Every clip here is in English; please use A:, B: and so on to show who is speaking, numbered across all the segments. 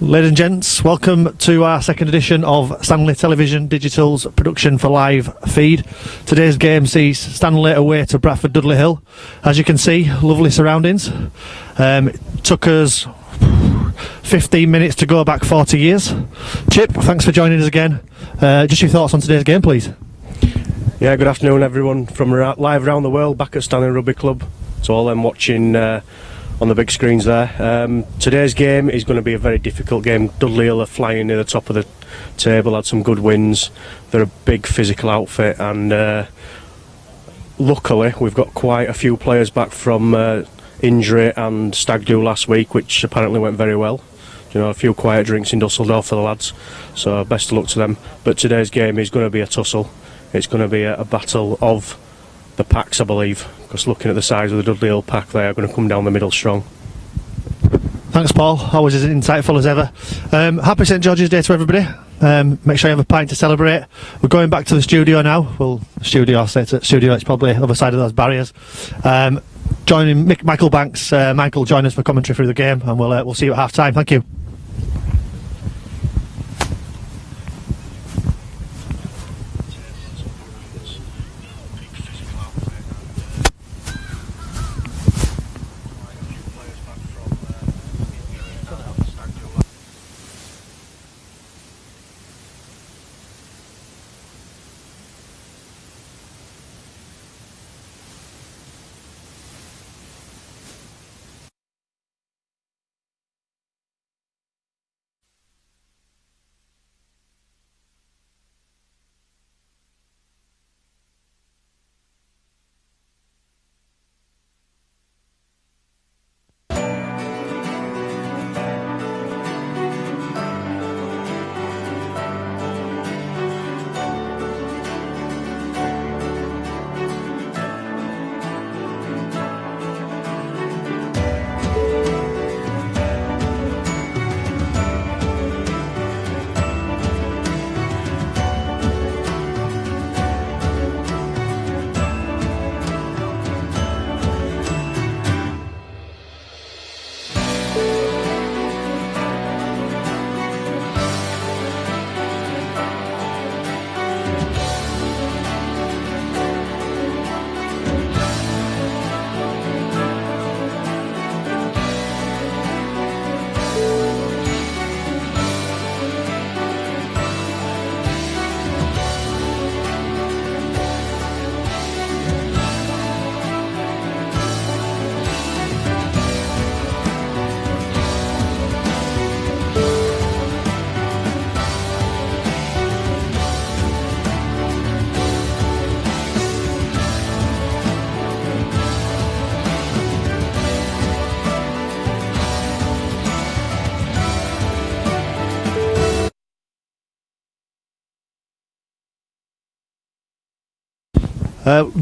A: Ladies and gents, welcome to our second edition of Stanley Television Digital's production for live feed. Today's game sees Stanley away to Bradford Dudley Hill. As you can see, lovely surroundings. It took us 15 minutes to go back 40 years. Chip, thanks for joining us again. Just your thoughts on today's game, please.
B: Yeah, good afternoon everyone from live around the world, back at Stanley Rugby Club. To all them watching on the big screens there. Today's game is going to be a very difficult game. Dudley Hill are flying near the top of the table, had some good wins. They're a big physical outfit, and luckily we've got quite a few players back from injury and stag do last week, which apparently went very well. You know, a few quiet drinks in Dusseldorf for the lads, so best of luck to them. But today's game is going to be a tussle. It's going to be a battle of the packs, I believe, because looking at the size of the Dudley Hill pack, they are going to come down the middle strong.
A: Thanks, Paul. Always as insightful as ever. Happy St George's Day to everybody. Make sure you have a pint to celebrate. We're going back to the studio now. Well, studio, it's probably the other side of those barriers. Joining Michael Banks. Michael, join us for commentary through the game, and we'll see you at half time. Thank you.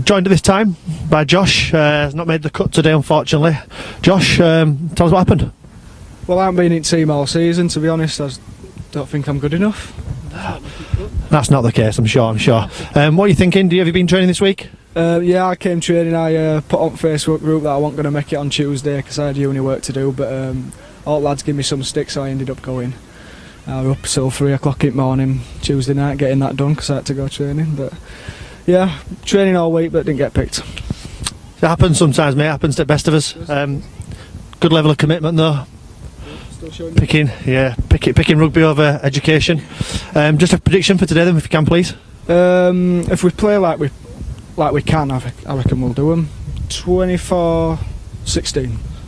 A: Joined at this time by Josh. Has not made the cut today, unfortunately. Josh, tell us what happened.
C: Well, I haven't been in team all season, to be honest. I don't think I'm good enough.
A: That's not the case, I'm sure. What are you thinking? Have you been training this week?
C: Yeah, I came training. I put on Facebook group that I wasn't going to make it on Tuesday because I had uni work to do, but all the lads gave me some sticks, so I ended up going. I was up till 3 o'clock in the morning Tuesday night getting that done because I had to go training. But yeah, training all week but didn't get picked.
A: It happens sometimes, mate. It happens to the best of us. Good level of commitment though. Picking rugby over education. Just a prediction for today then, if you can, please.
C: If we play like we can, I reckon we'll do them. 24-16.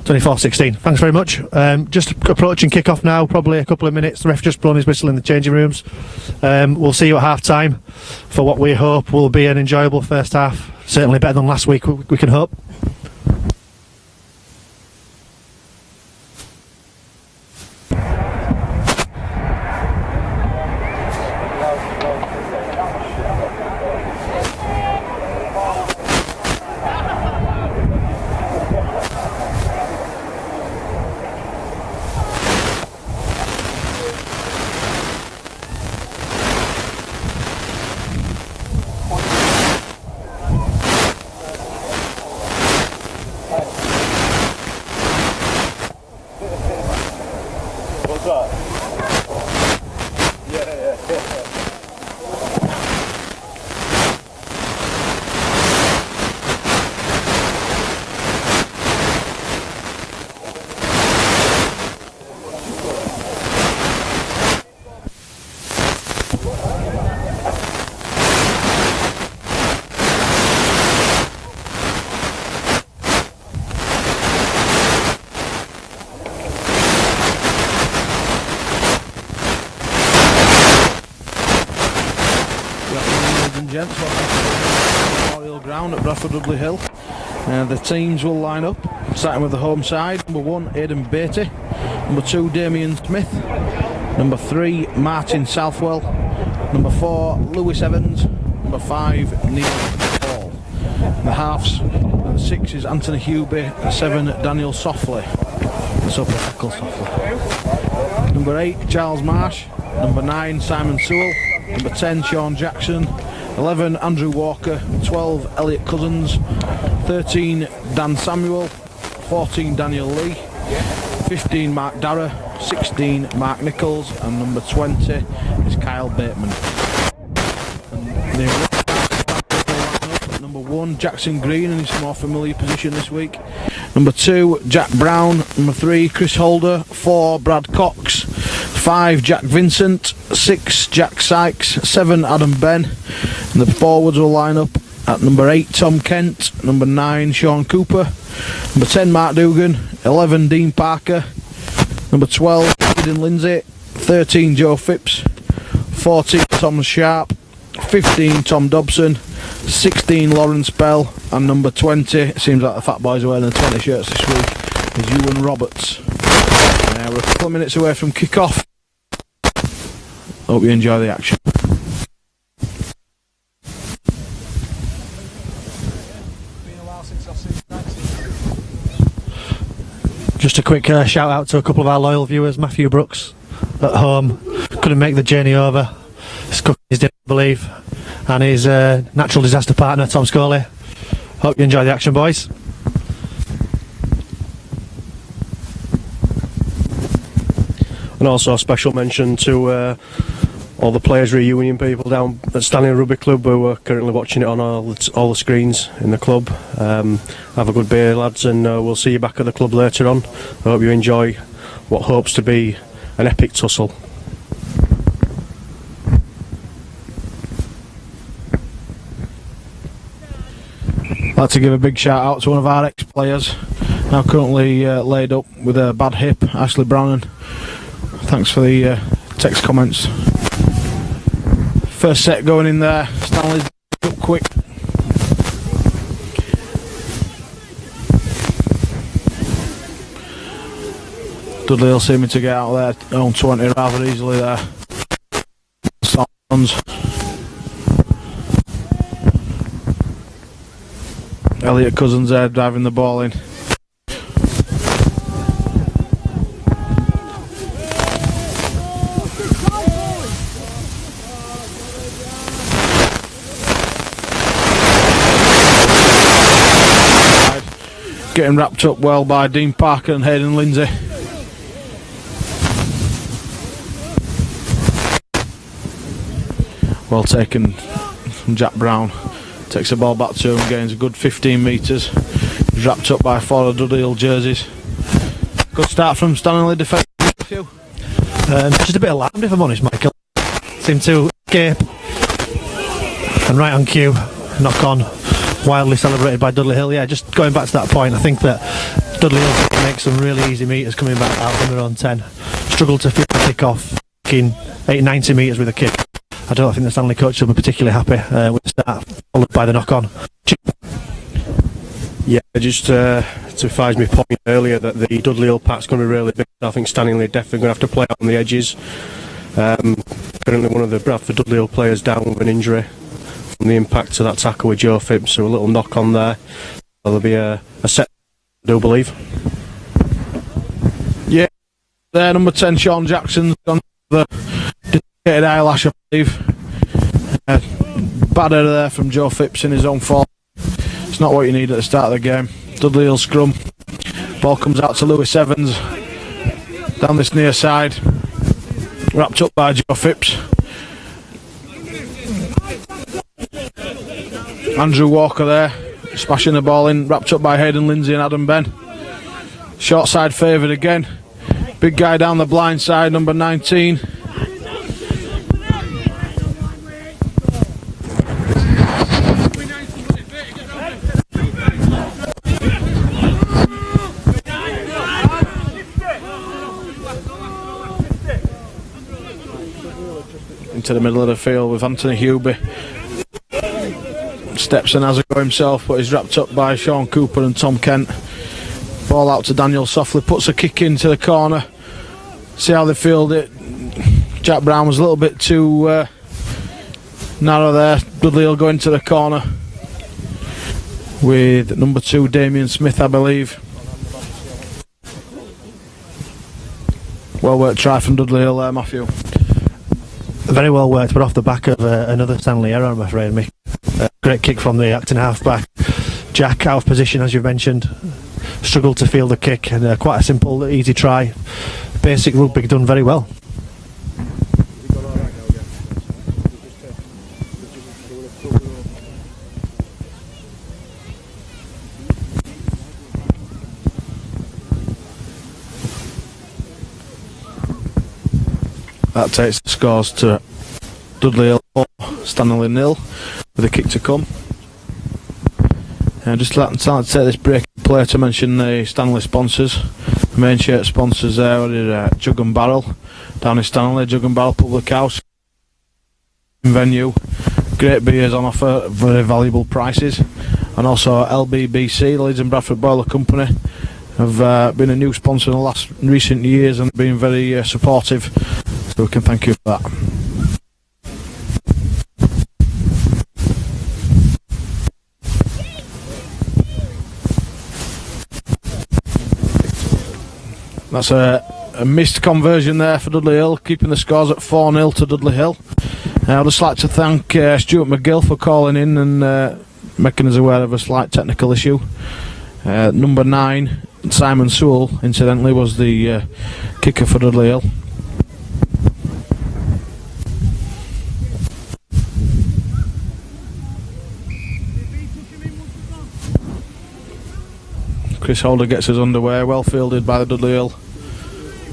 A: 24-16. Thanks very much. Just approaching kick-off now, probably a couple of minutes. The ref just blown his whistle in the changing rooms. We'll see you at half-time for what we hope will be an enjoyable first half. Certainly better than last week, we can hope.
D: and gents, welcome to the Memorial Ground at Bradford Dudley Hill. The teams will line up, starting with the home side. Number 1, Aidan Beatty. Number 2, Damien Smith. Number 3, Martin Southwell. Number 4, Lewis Evans. Number 5, Neil Hall. The halves, and 6 is Anthony Hubie. 7, Daniel Softly. So tackle Softly. Number 8, Charles Marsh. Number 9, Simon Sewell. Number 10, Sean Jackson. 11, Andrew Walker. 12, Elliot Cousins. 13, Dan Samuel. 14, Daniel Lee. 15, Mark Darragh. 16, Mark Nichols. And number 20 is Kyle Bateman. Number 1, Jackson Green in his more familiar position this week. Number 2, Jack Brown. Number 3, Chris Holder. 4, Brad Cox. 5, Jack Vincent. 6, Jack Sykes. 7, Adam Ben. And the forwards will line up at number 8, Tom Kent. Number 9, Sean Cooper. Number 10, Mark Dugan. 11, Dean Parker. Number 12, Aidan Lindsay. 13, Joe Phipps. 14, Thomas Sharp. 15, Tom Dobson. 16, Lawrence Bell. And number 20, it seems like the fat boys are wearing the 20 shirts this week, is Ewan Roberts. We're a couple of minutes away from kick-off. Hope you enjoy the action.
A: Just a quick shout out to a couple of our loyal viewers. Matthew Brooks at home couldn't make the journey over. He's cooking his dinner, I believe, and his natural disaster partner Tom Scully. Hope you enjoy the action, boys.
B: And also a special mention to all the players reunion people down at Stanningley Rugby Club who are currently watching it on all the screens in the club. Have a good beer, lads, and we'll see you back at the club later on. I hope you enjoy what hopes to be an epic tussle.
D: I'd like to give a big shout out to one of our ex-players, now currently laid up with a bad hip, Ashley Brannan. Thanks for the text comments. First set going in there, Stanley's up quick. Dudley will seem to get out of their own 20 rather easily there. Runs. Elliot Cousins there driving the ball in. Getting wrapped up well by Dean Parker and Aidan Lindsay. Well taken from Jack Brown. Takes the ball back to him, gains a good 15 metres. He's wrapped up by 4 of Dudley Hill jerseys. Good start from Stanningley defence.
A: Just a bit alarmed, if I'm honest, Michael. Seemed to escape. And right on cue, knock on. Wildly celebrated by Dudley Hill. Yeah, just going back to that point, I think that Dudley Hill makes some really easy meters coming back out from their own 10. Struggled to field the kick off, kicking 90 metres with a kick. I don't think the Stanley coaches were particularly happy with the start, followed by the knock-on.
B: Yeah, just to advise me point earlier that the Dudley Hill pack's going to be really big. I think Stanningley are definitely going to have to play out on the edges. Currently one of the Bradford Dudley Hill players down with an injury from the impact of that tackle with Joe Phipps, so a little knock on there. There'll be a set, I do believe.
D: Yeah, there, number 10, Sean Jackson's gone the dedicated eyelash, I believe. Bad error there from Joe Phipps in his own fault. It's not what you need at the start of the game. Dudley Hill scrum. Ball comes out to Lewis Evans. Down this near side. Wrapped up by Joe Phipps. Andrew Walker there, smashing the ball in, wrapped up by Aidan Lindsay and Adam Ben. Short side favoured again. Big guy down the blind side, number 19. Into the middle of the field with Anthony Hubie. steps and has a go himself, but he's wrapped up by Sean Cooper and Tom Kent. Ball out to Daniel softly, puts a kick into the corner. See how they field it. Jack Brown was a little bit too narrow there. Dudley will go into the corner with number 2 Damien Smith, I believe. Well worked try from Dudley Hill there, Matthew.
A: Very well worked, but off the back of another Stanley error, I'm afraid, Mick. Great kick from the acting half-back. Jack out of position, as you mentioned. Struggled to field the kick, and quite a simple, easy try. Basic rugby done very well.
D: That takes the scores to Dudley Hill 4, Stanley 0, with a kick to come. Just like to take this break play to mention the Stanley sponsors. The main shirt sponsors there are Jug and Barrel down in Stanley, Jug and Barrel Public House venue. Great beers on offer, very valuable prices. And also LBBC, Leeds and Bradford Boiler Company, have been a new sponsor in the recent years and been very supportive. So we can thank you for that. That's a missed conversion there for Dudley Hill, keeping the scores at 4-0 to Dudley Hill. I'd just like to thank Stuart McGill for calling in and making us aware of a slight technical issue. Number 9, Simon Sewell, incidentally, was the kicker for Dudley Hill. Chris Holder gets us underway, well fielded by the Dudley Hill.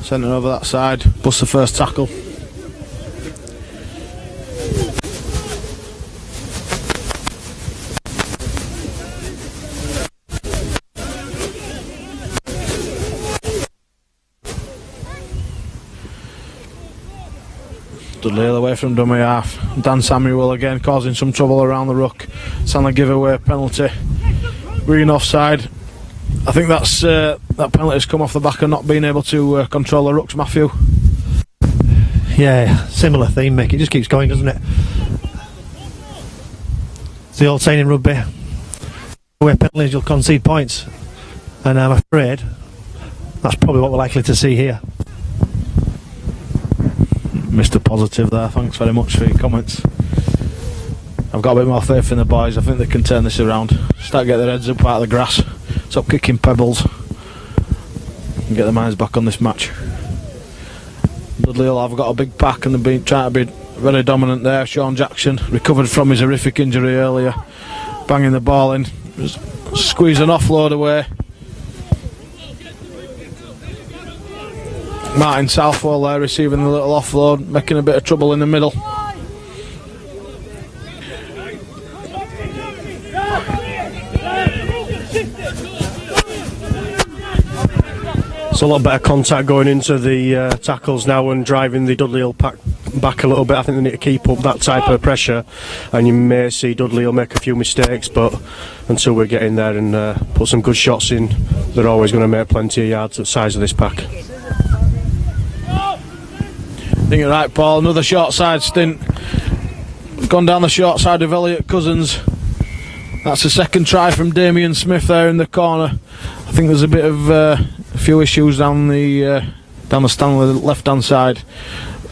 D: Sending over that side, plus the first tackle. Dudley Hill away from dummy half. Dan Samuel again causing some trouble around the ruck. Stanley giveaway penalty. Green offside. I think that's that penalty has come off the back of not being able to control the rucks, Matthew.
A: Yeah, similar theme, Mick. It just keeps going, doesn't it? It's the old saying in rugby: away penalties, you'll concede points. And I'm afraid that's probably what we're likely to see here.
D: Mr. Positive there, thanks very much for your comments. I've got a bit more faith in the boys. I think they can turn this around. Start getting their heads up out of the grass. Stop kicking pebbles and get their minds back on this match. Dudley Hill have got a big pack and they've been trying to be very dominant there. Sean Jackson recovered from his horrific injury earlier, banging the ball in, just squeeze an offload away. Martin Southwell there receiving the little offload, making a bit of trouble in the middle.
B: It's a lot better contact going into the tackles now and driving the Dudley Hill pack back a little bit. I think they need to keep up that type of pressure, and you may see Dudley Hill make a few mistakes, but until we get in there and put some good shots in, they're always going to make plenty of yards at the size of this pack.
D: I think you're right, Paul. Another short side stint. Gone down the short side of Elliot Cousins. That's the second try from Damien Smith there in the corner. I think there's a bit of a few issues down the Stanley left hand side.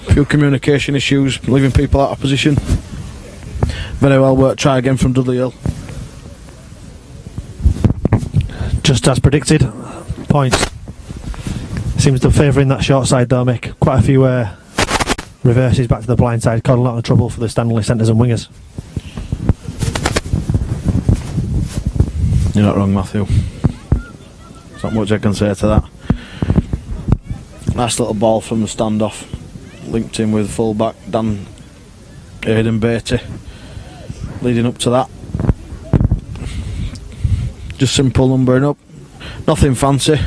D: A few communication issues, leaving people out of position. Very well worked try again from Dudley Hill.
A: Just as predicted, points. Seems to favouring that short side though, Mick. Quite a few reverses back to the blind side, caused a lot of trouble for the Stanley centres and wingers.
D: You're not wrong, Matthew. There's not much I can say to that. Nice little ball from the standoff. Linked in with full-back Dan Aidan Beatty. Leading up to that. Just simple numbering up. Nothing fancy.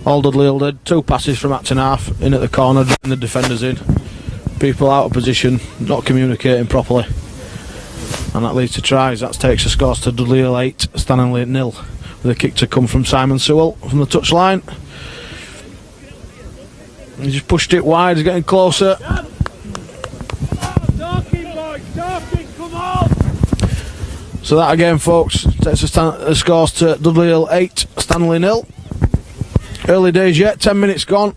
D: All Dudley Hill did. 2 passes from acting half. In at the corner, drawing the defenders in. People out of position, not communicating properly. and that leads to tries. That takes the scores to Dudley Hill 8, Stanningley 0, with a kick to come from Simon Sewell from the touchline. He just pushed it wide, he's getting closer. So that again, folks, takes the scores to Dudley Hill 8, Stanley 0. Early days yet, 10 minutes gone.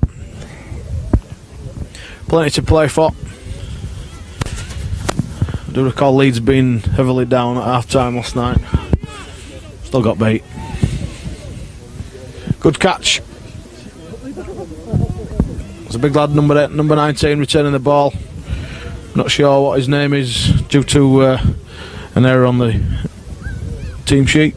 D: Plenty to play for. I do recall Leeds being heavily down at half time last night. Still got beat. Good catch. There's a big lad, number 19, returning the ball. Not sure what his name is due to an error on the team sheet.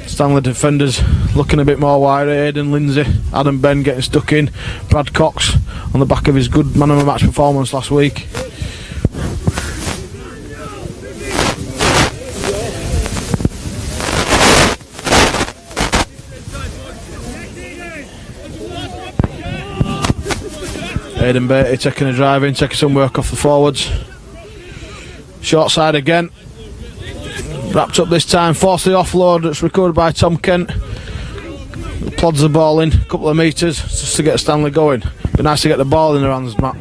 D: Stanley defenders looking a bit more wide. Aidan Lindsay, Adam Ben getting stuck in. Brad Cox on the back of his good man of the match performance last week. Aidan Beatty taking a drive in, taking some work off the forwards. Short side again. Wrapped up this time, forced the offload that's recorded by Tom Kent. Plods the ball in, a couple of metres just to get Stanley going. Be nice to get the ball in their hands, Matt.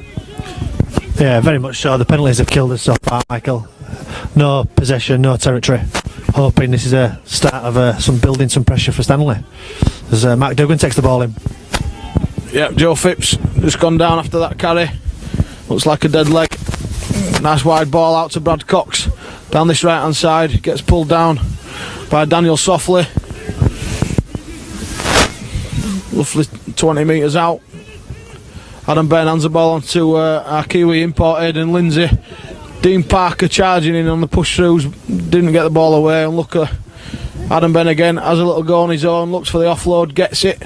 A: Yeah, very much so. The penalties have killed us so far, Michael. No possession, no territory. Hoping this is a start of some building some pressure for Stanley. As Mark Duggan takes the ball in.
D: Yep, Joe Phipps just gone down after that carry. Looks like a dead leg. Nice wide ball out to Brad Cox. Down this right hand side, gets pulled down by Daniel Softly. Roughly 20 metres out. Adam Ben hands the ball on to our Kiwi import Aidan Lindsay. Dean Parker charging in on the push throughs, didn't get the ball away. And look at Adam Ben again, has a little go on his own, looks for the offload, gets it.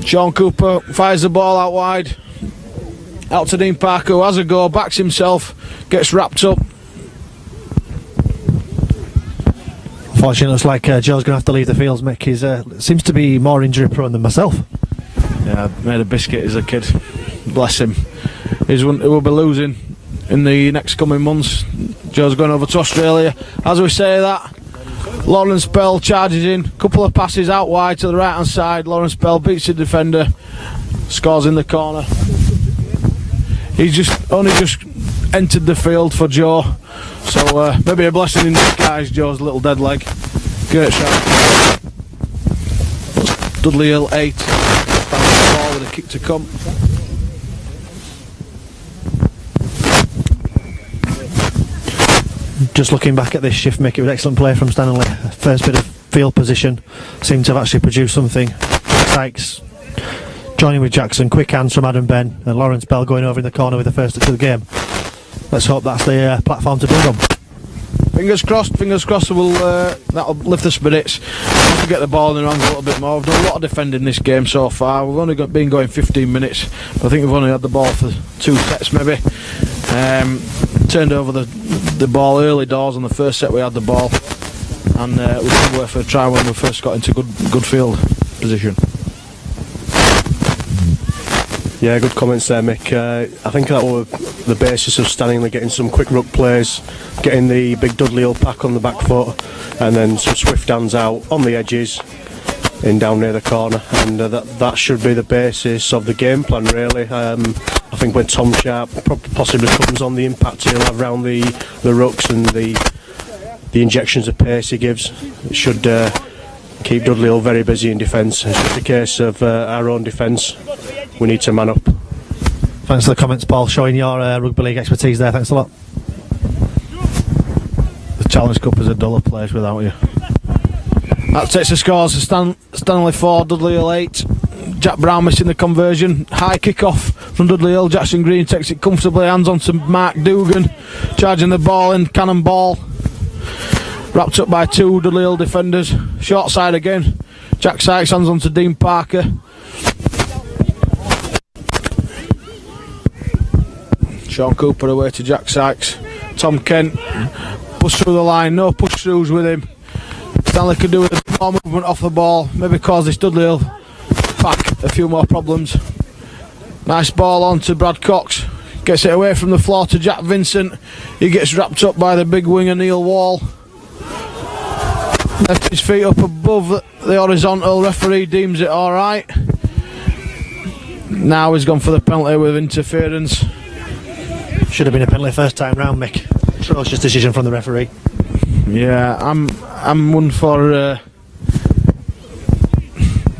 D: Sean Cooper fires the ball out wide, out to Dean Parker, who has a go, backs himself, gets wrapped up.
A: Unfortunately, it looks like Joe's going to have to leave the fields, Mick. He seems to be more injury prone than myself.
D: Yeah, made a biscuit as a kid. Bless him. He will be losing in the next coming months. Joe's going over to Australia. As we say that, Lawrence Bell charges in. Couple of passes out wide to the right hand side. Lawrence Bell beats the defender. Scores in the corner. He's only just entered the field for Joe. So maybe a blessing in disguise, Joe's little dead leg. Great shot. Dudley Hill 8. The ball with a kick to come.
A: Just looking back at this shift, Mick, it was excellent play from Stanley. First bit of field position seemed to have actually produced something. Sykes joining with Jackson, quick hands from Adam Ben, and Lawrence Bell going over in the corner with the first touch of the game. Let's hope that's the platform to build on.
D: Fingers crossed, that'll lift the spirits. We'll have to get the ball in the hands a little bit more. We've done a lot of defending this game so far. We've only been going 15 minutes. I think we've only had the ball for 2 sets maybe. Turned over the ball early doors on the first set we had the ball. And we did work for a try when we first got into good field position.
B: Yeah, good comments there, Mick. I think that was the basis of Stanningley getting some quick ruck plays, getting the big Dudley Hill pack on the back foot, and then some swift hands out on the edges, in down near the corner, and that should be the basis of the game plan, really. I think when Tom Sharp possibly comes on, the impact he'll have around the rucks and the injections of pace he gives, it should keep Dudley Hill very busy in defence. It's just a case of our own defence. We need to man up.
A: Thanks for the comments, Paul, showing your rugby league expertise there. Thanks a lot.
D: The Challenge Cup is a duller place without you. That takes the scores. Stanley 4, Dudley Hill 8. Jack Brown missing the conversion. High kick-off from Dudley Hill. Jackson Green takes it comfortably. Hands on to Mark Dugan. Charging the ball in. Cannonball. Wrapped up by 2 Dudley Hill defenders. Short side again. Jack Sykes hands on to Dean Parker. Sean Cooper away to Jack Sykes. Tom Kent push through the line, no push throughs with him. Stanley could do a bit more movement off the ball, maybe cause this Dudley Hill pack a few more problems. Nice ball on to Brad Cox. Gets it away from the floor to Jack Vincent. He gets wrapped up by the big winger Neil Wall. Left his feet up above the horizontal. Referee deems it alright. Now he's gone for the penalty with interference.
A: Should have been a penalty first time round, Mick. Atrocious decision from the referee.
D: Yeah, I'm one for...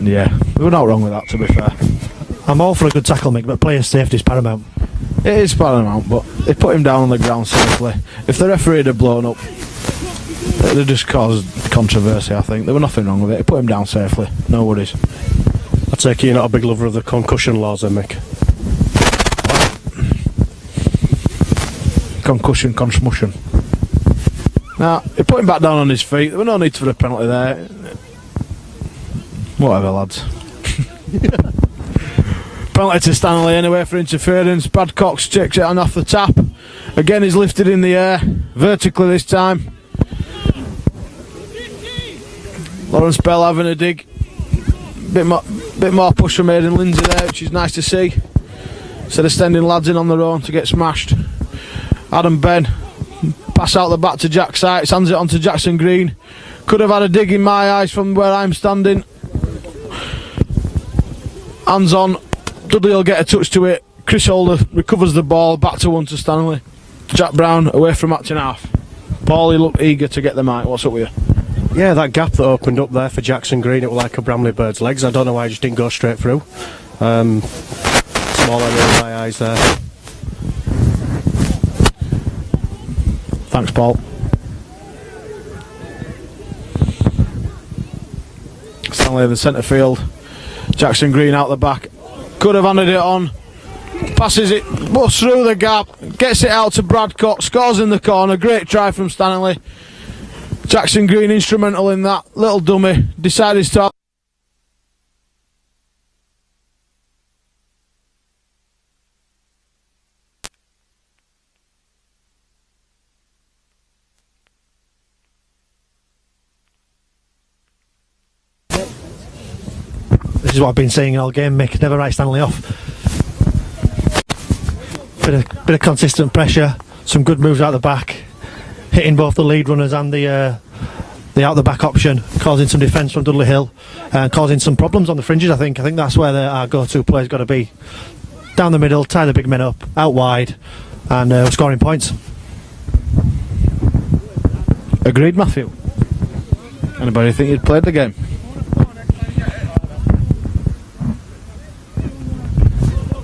D: yeah, we were not wrong with that, to be fair.
A: I'm all for a good tackle, Mick, but player safety is paramount.
D: It is paramount, but they put him down on the ground safely. If the referee had blown up, it would have just caused controversy, I think. There was nothing wrong with it. He put him down safely. No worries.
B: I take it you're not a big lover of the concussion laws then, Mick?
D: Concussion, consmushon. Now, he put him back down on his feet. There was no need for a penalty there. Whatever, lads. Penalty to Stanley anyway for interference. Brad Cox checks it on off the tap. Again, he's lifted in the air, vertically this time. Lawrence Bell having a dig. Bit more push from Aidan Lindsay there, which is nice to see. Instead of sending lads in on their own to get smashed. Adam Ben, pass out the back to Jack Sykes, hands it on to Jackson Green. Could have had a dig in my eyes from where I'm standing. Hands on. Dudley will get a touch to it. Chris Holder recovers the ball, back to one to Stanley. Jack Brown away from acting half. Paul, he looked eager to get the mic. What's up with you?
B: Yeah, that gap that opened up there for Jackson Green, it was like a Bramley bird's legs. I don't know why he just didn't go straight through. Small area in my eyes there.
D: Thanks, Paul. Stanley in the centre field. Jackson Green out the back. Could have handed it on. Passes it, busts through the gap. Gets it out to Brad Cox. Scores in the corner. Great try from Stanley. Jackson Green instrumental in that. Little dummy. Decided to...
A: This is what I've been saying all game, Mick. Never write Stanley off. Bit of consistent pressure. Some good moves out the back. Hitting both the lead runners and the out the back option, causing some defence from Dudley Hill, and causing some problems on the fringes. I think that's where our go-to play's got to be. Down the middle, tie the big men up, out wide, and scoring points.
D: Agreed, Matthew. Anybody think you'd played the game?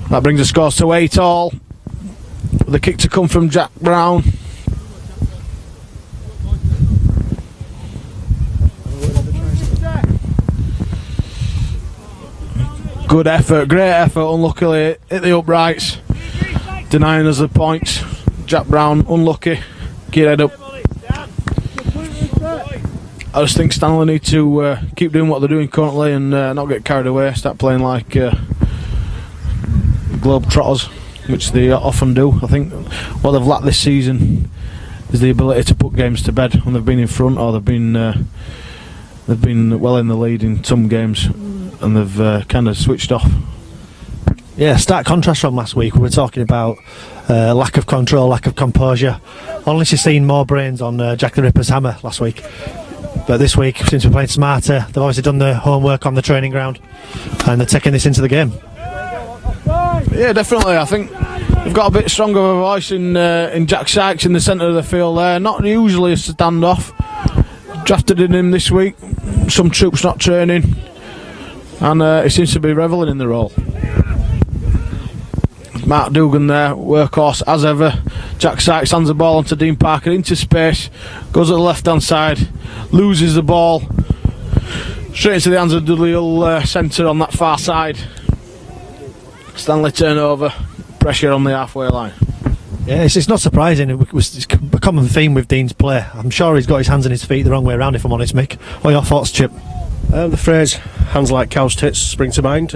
D: That brings the scores to 8-all. The kick to come from Jack Brown. Good effort, great effort. Unluckily hit the uprights, denying us the points. Jack Brown unlucky. Get head up. I just think Stanley need to keep doing what they're doing currently and not get carried away. Start playing like Globetrotters, which they often do. I think what they've lacked this season is the ability to put games to bed when they've been in front, or they've been well in the lead in some games, and they've kind of switched off.
A: Yeah, stark contrast from last week. We were talking about lack of control, lack of composure. Only she's seen more brains on Jack the Ripper's hammer last week. But this week, since we're playing smarter, they've obviously done the homework on the training ground, and they're taking this into the game.
D: Yeah, definitely. I think they've got a bit stronger of a voice in Jack Sykes in the centre of the field there. Not usually a standoff. Drafted in him this week. Some troops not training, and he seems to be revelling in the role. Mark Dugan there, workhorse as ever. Jack Sykes hands the ball onto Dean Parker into space, goes at the left hand side, loses the ball straight into the hands of Dudley Hill centre on that far side. Stanley turnover, pressure on the halfway line.
A: Yeah, it's not surprising. It's a common theme with Dean's play. I'm sure he's got his hands and his feet the wrong way around, if I'm honest, Mick. What are your thoughts, Chip?
B: The phrase "hands like cow's tits" spring to mind.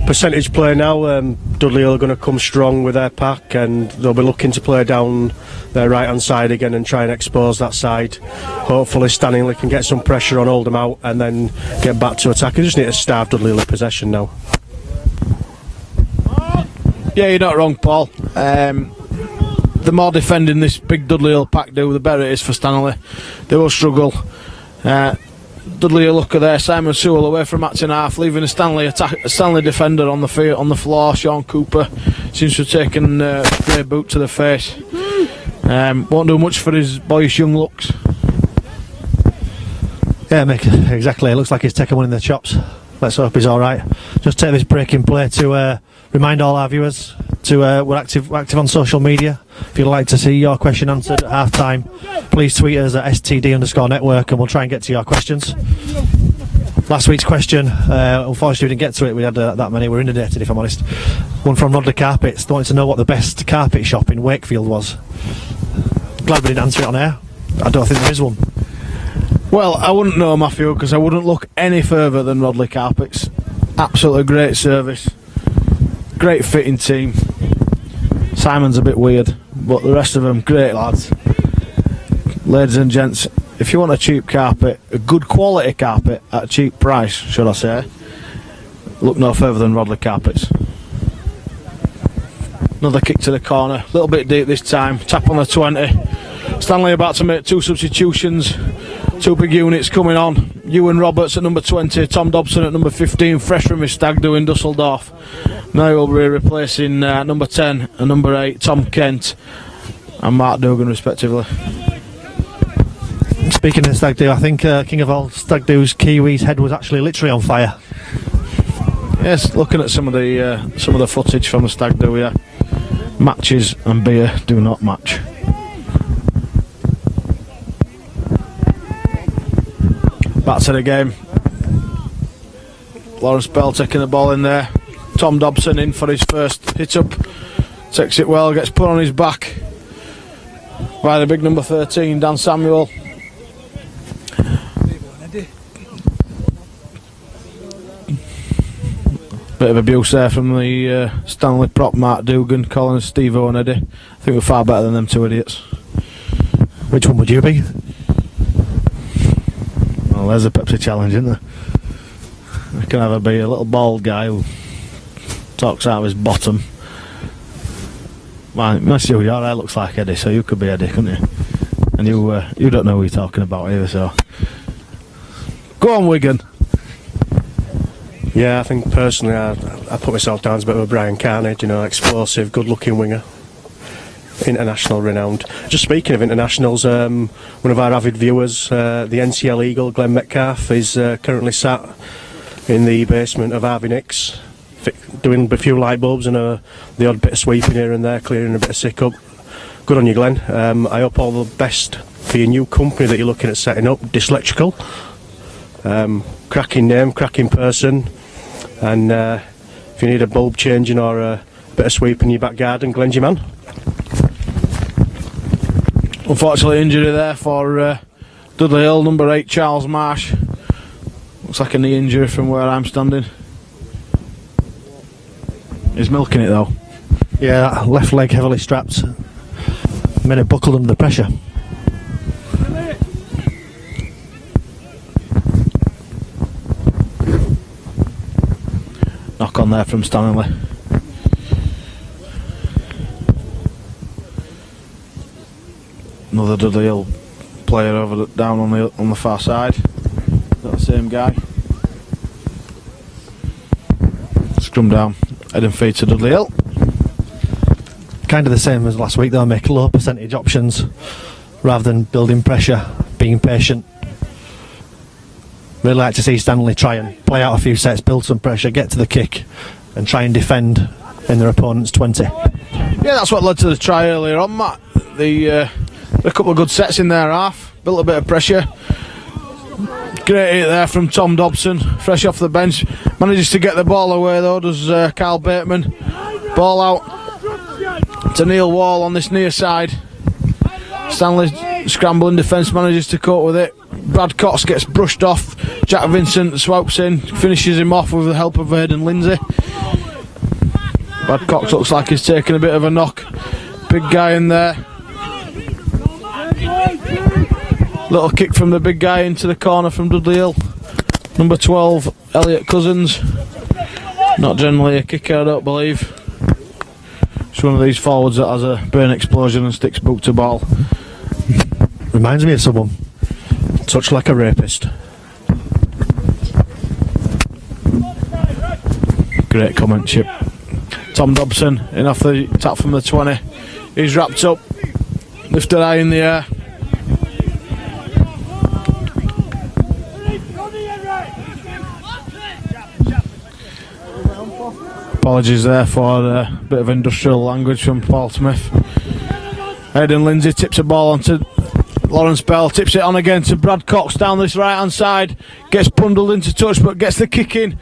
B: Percentage play now. Dudley are going to come strong with their pack, and they'll be looking to play down their right hand side again and try and expose that side. Hopefully Stanningley can get some pressure on, hold them out, and then get back to attack. They just need to starve Dudley Hill of possession now.
D: Yeah, you're not wrong, Paul. The more defending this big Dudley Hill pack do, the better it is for Stanley. They will struggle. Dudley Hill looker there, Simon Sewell away from acting half, leaving a Stanley defender on the field, on the floor. Sean Cooper seems to have taken a great boot to the face. Won't do much for his boyish young looks.
A: Yeah, Mick, exactly. It looks like he's taken one in the chops. Let's hope he's alright. Just take this break in play to remind all our viewers to we're active on social media. If you'd like to see your question answered at half time, please tweet us at @STD_network and we'll try and get to your questions. Last week's question, unfortunately we didn't get to it. We had that many. We're inundated, if I'm honest. One from Rodley Carpets. They wanted to know what the best carpet shop in Wakefield was. Glad we didn't answer it on air. I don't think there is one.
D: Well, I wouldn't know, Matthew, because I wouldn't look any further than Rodley Carpets. Absolutely great service. Great fitting team. Simon's a bit weird, but the rest of them, great lads. Ladies and gents, if you want a cheap carpet, a good quality carpet at a cheap price, should I say, look no further than Rodley Carpets. Another kick to the corner, a little bit deep this time, tap on the 20. Stanley about to make 2 substitutions, 2 big units coming on. Ewan Roberts at number 20, Tom Dobson at number 15, fresh from his stag do in Dusseldorf. Now he'll be replacing number 10 and number 8, Tom Kent and Mark Dugan respectively.
A: Speaking of stag do, I think king of all stag do's, Kiwi's head was actually literally on fire.
D: Yes, looking at some of the footage from the stag do, yeah. Matches and beer do not match. Back to the game. Lawrence Bell taking the ball in there. Tom Dobson in for his first hit up. Takes it well, gets put on his back by the big number 13, Dan Samuel. Bit of abuse there from the Stanley prop, Mark Dugan, calling us Steve-O and Eddie. I think we're far better than them 2 idiots.
A: Which one would you be?
D: Well, there's a Pepsi challenge, isn't there? I can either be a little bald guy who talks out of his bottom. Well, your hair looks like Eddie, so you could be Eddie, couldn't you? And you don't know who you're talking about either, so... Go on, Wigan!
B: Yeah, I think personally I put myself down as a bit of a Brian Carnage, explosive, good-looking winger. International renowned. Just speaking of internationals, one of our avid viewers, the NCL Eagle, Glenn Metcalf, is currently sat in the basement of Harvey Nicks, doing a few light bulbs and the odd bit of sweeping here and there, clearing a bit of sick up. Good on you, Glenn. I hope all the best for your new company that you're looking at setting up, Dyslexical. Cracking name, cracking person, and if you need a bulb changing or a bit of sweep in your back garden, Glenn's your man.
D: Unfortunately, injury there for Dudley Hill, number 8, Charles Marsh. Looks like a knee injury from where I'm standing. He's milking it though.
A: Yeah, that left leg heavily strapped. Made it buckled under the pressure.
D: Knock on there from Stanningley. Another Dudley Hill player down on the far side. Is that the same guy? Scrum down, head and feet to Dudley Hill.
A: Kind of the same as last week though, make low percentage options rather than building pressure, being patient. Really like to see Stanley try and play out a few sets, build some pressure, get to the kick and try and defend in their opponent's 20.
D: Yeah, that's what led to the try earlier on, Matt. A couple of good sets in their half, built a bit of pressure. Great hit there from Tom Dobson, fresh off the bench. Manages to get the ball away though, does Kyle Bateman. Ball out to Neil Wall on this near side. Stanley scrambling defence, manages to cope with it. Brad Cox gets brushed off. Jack Vincent swoops in, finishes him off with the help of Aidan Lindsay. Brad Cox looks like he's taking a bit of a knock. Big guy in there. Little kick from the big guy into the corner from Dudley Hill. Number 12, Elliot Cousins. Not generally a kicker, I don't believe. It's one of these forwards that has a burn explosion and sticks boot to ball.
A: Reminds me of someone.
B: Touch like a rapist.
D: Great comment, Chip. Tom Dobson in off the tap from the 20. He's wrapped up, lifted high in the air. Apologies there for a bit of industrial language from Paul Smith. Aidan Lindsay tips a ball onto Lawrence Bell, tips it on again to Brad Cox down this right hand side, gets bundled into touch but gets the kick in.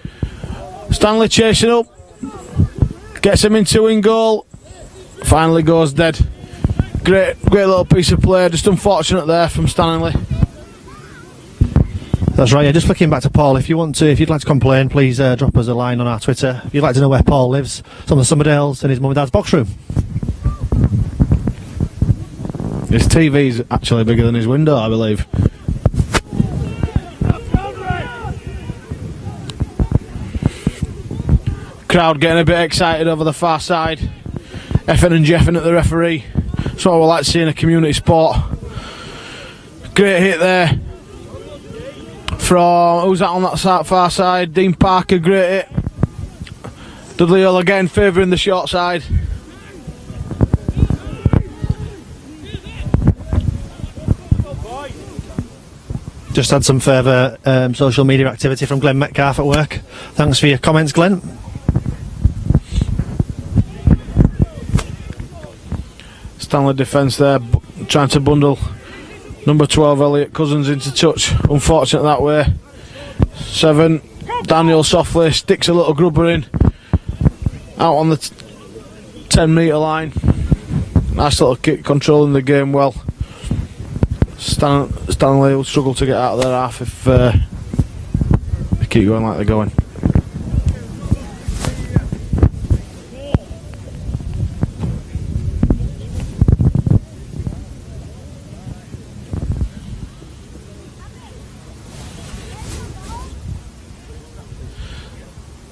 D: Stanley chasing up, gets him into in goal, finally goes dead. Great little piece of play, just unfortunate there from Stanley.
A: That's right, yeah, just flicking back to Paul, if you'd like to complain, please drop us a line on our Twitter. If you'd like to know where Paul lives, it's on the Summerdales in his mum and dad's box room.
D: His TV's actually bigger than his window, I believe. Crowd getting a bit excited over the far side. Effing and jeffing at the referee. That's what we like to see in a community sport. Great hit there from, who's that on that far side? Dean Parker, great hit. Dudley Hull again favouring the short side.
A: Just had some further social media activity from Glenn Metcalf at work. Thanks for your comments, Glenn.
D: Stanley defence there, trying to bundle number 12 Elliot Cousins into touch. Unfortunate that way. 7 Daniel softly sticks a little grubber in out on the 10 metre line. Nice little kick, controlling the game well. Stanley will struggle to get out of their half if they keep going like they're going.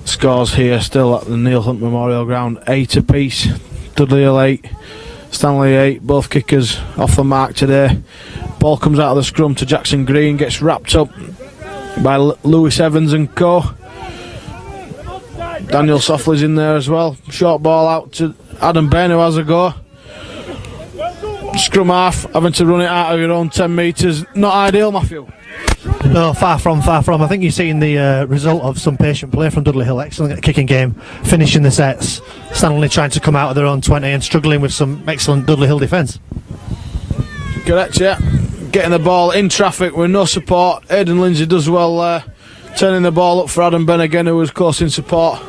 D: Scores here still at the Neil Hunt Memorial Ground, 8 apiece. Dudley Hill 8, Stanley 8, both kickers off the mark today. Ball comes out of the scrum to Jackson Green, gets wrapped up by Lewis Evans and co. Daniel Softly's in there as well. Short ball out to Adam Ben, who has a go. Scrum half, having to run it out of your own 10 metres. Not ideal, Matthew.
A: No, far from. I think you're seeing the result of some patient play from Dudley Hill. Excellent kicking game, finishing the sets. Stanley trying to come out of their own 20 and struggling with some excellent Dudley Hill defence.
D: Correct, yeah. Getting the ball in traffic with no support. Aidan Lindsay does well there. Turning the ball up for Adam Ben again, who was close in support.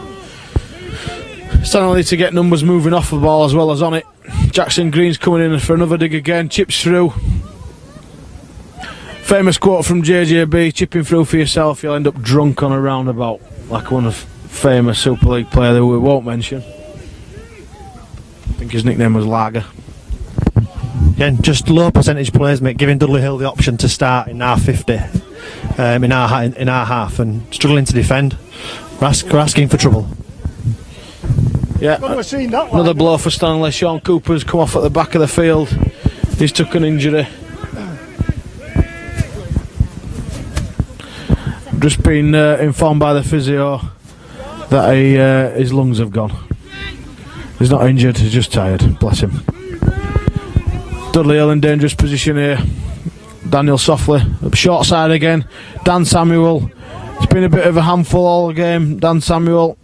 D: Stanley to get numbers moving off the ball as well as on it. Jackson Green's coming in for another dig again. Chips through. Famous quote from JJB, chipping through for yourself, you'll end up drunk on a roundabout. Like one of famous Super League player that we won't mention. I think his nickname was Lager.
A: Again, just low percentage players, mate, giving Dudley Hill the option to start in our 50, in our half, and struggling to defend. We're asking for trouble.
D: Yeah, another blow for Stanley. Sean Cooper's come off at the back of the field. He's took an injury. Just been informed by the physio that his lungs have gone. He's not injured, he's just tired. Bless him. Dudley Hill in dangerous position here. Daniel Softly, up short side again. Dan Samuel. It's been a bit of a handful all game. Dan Samuel,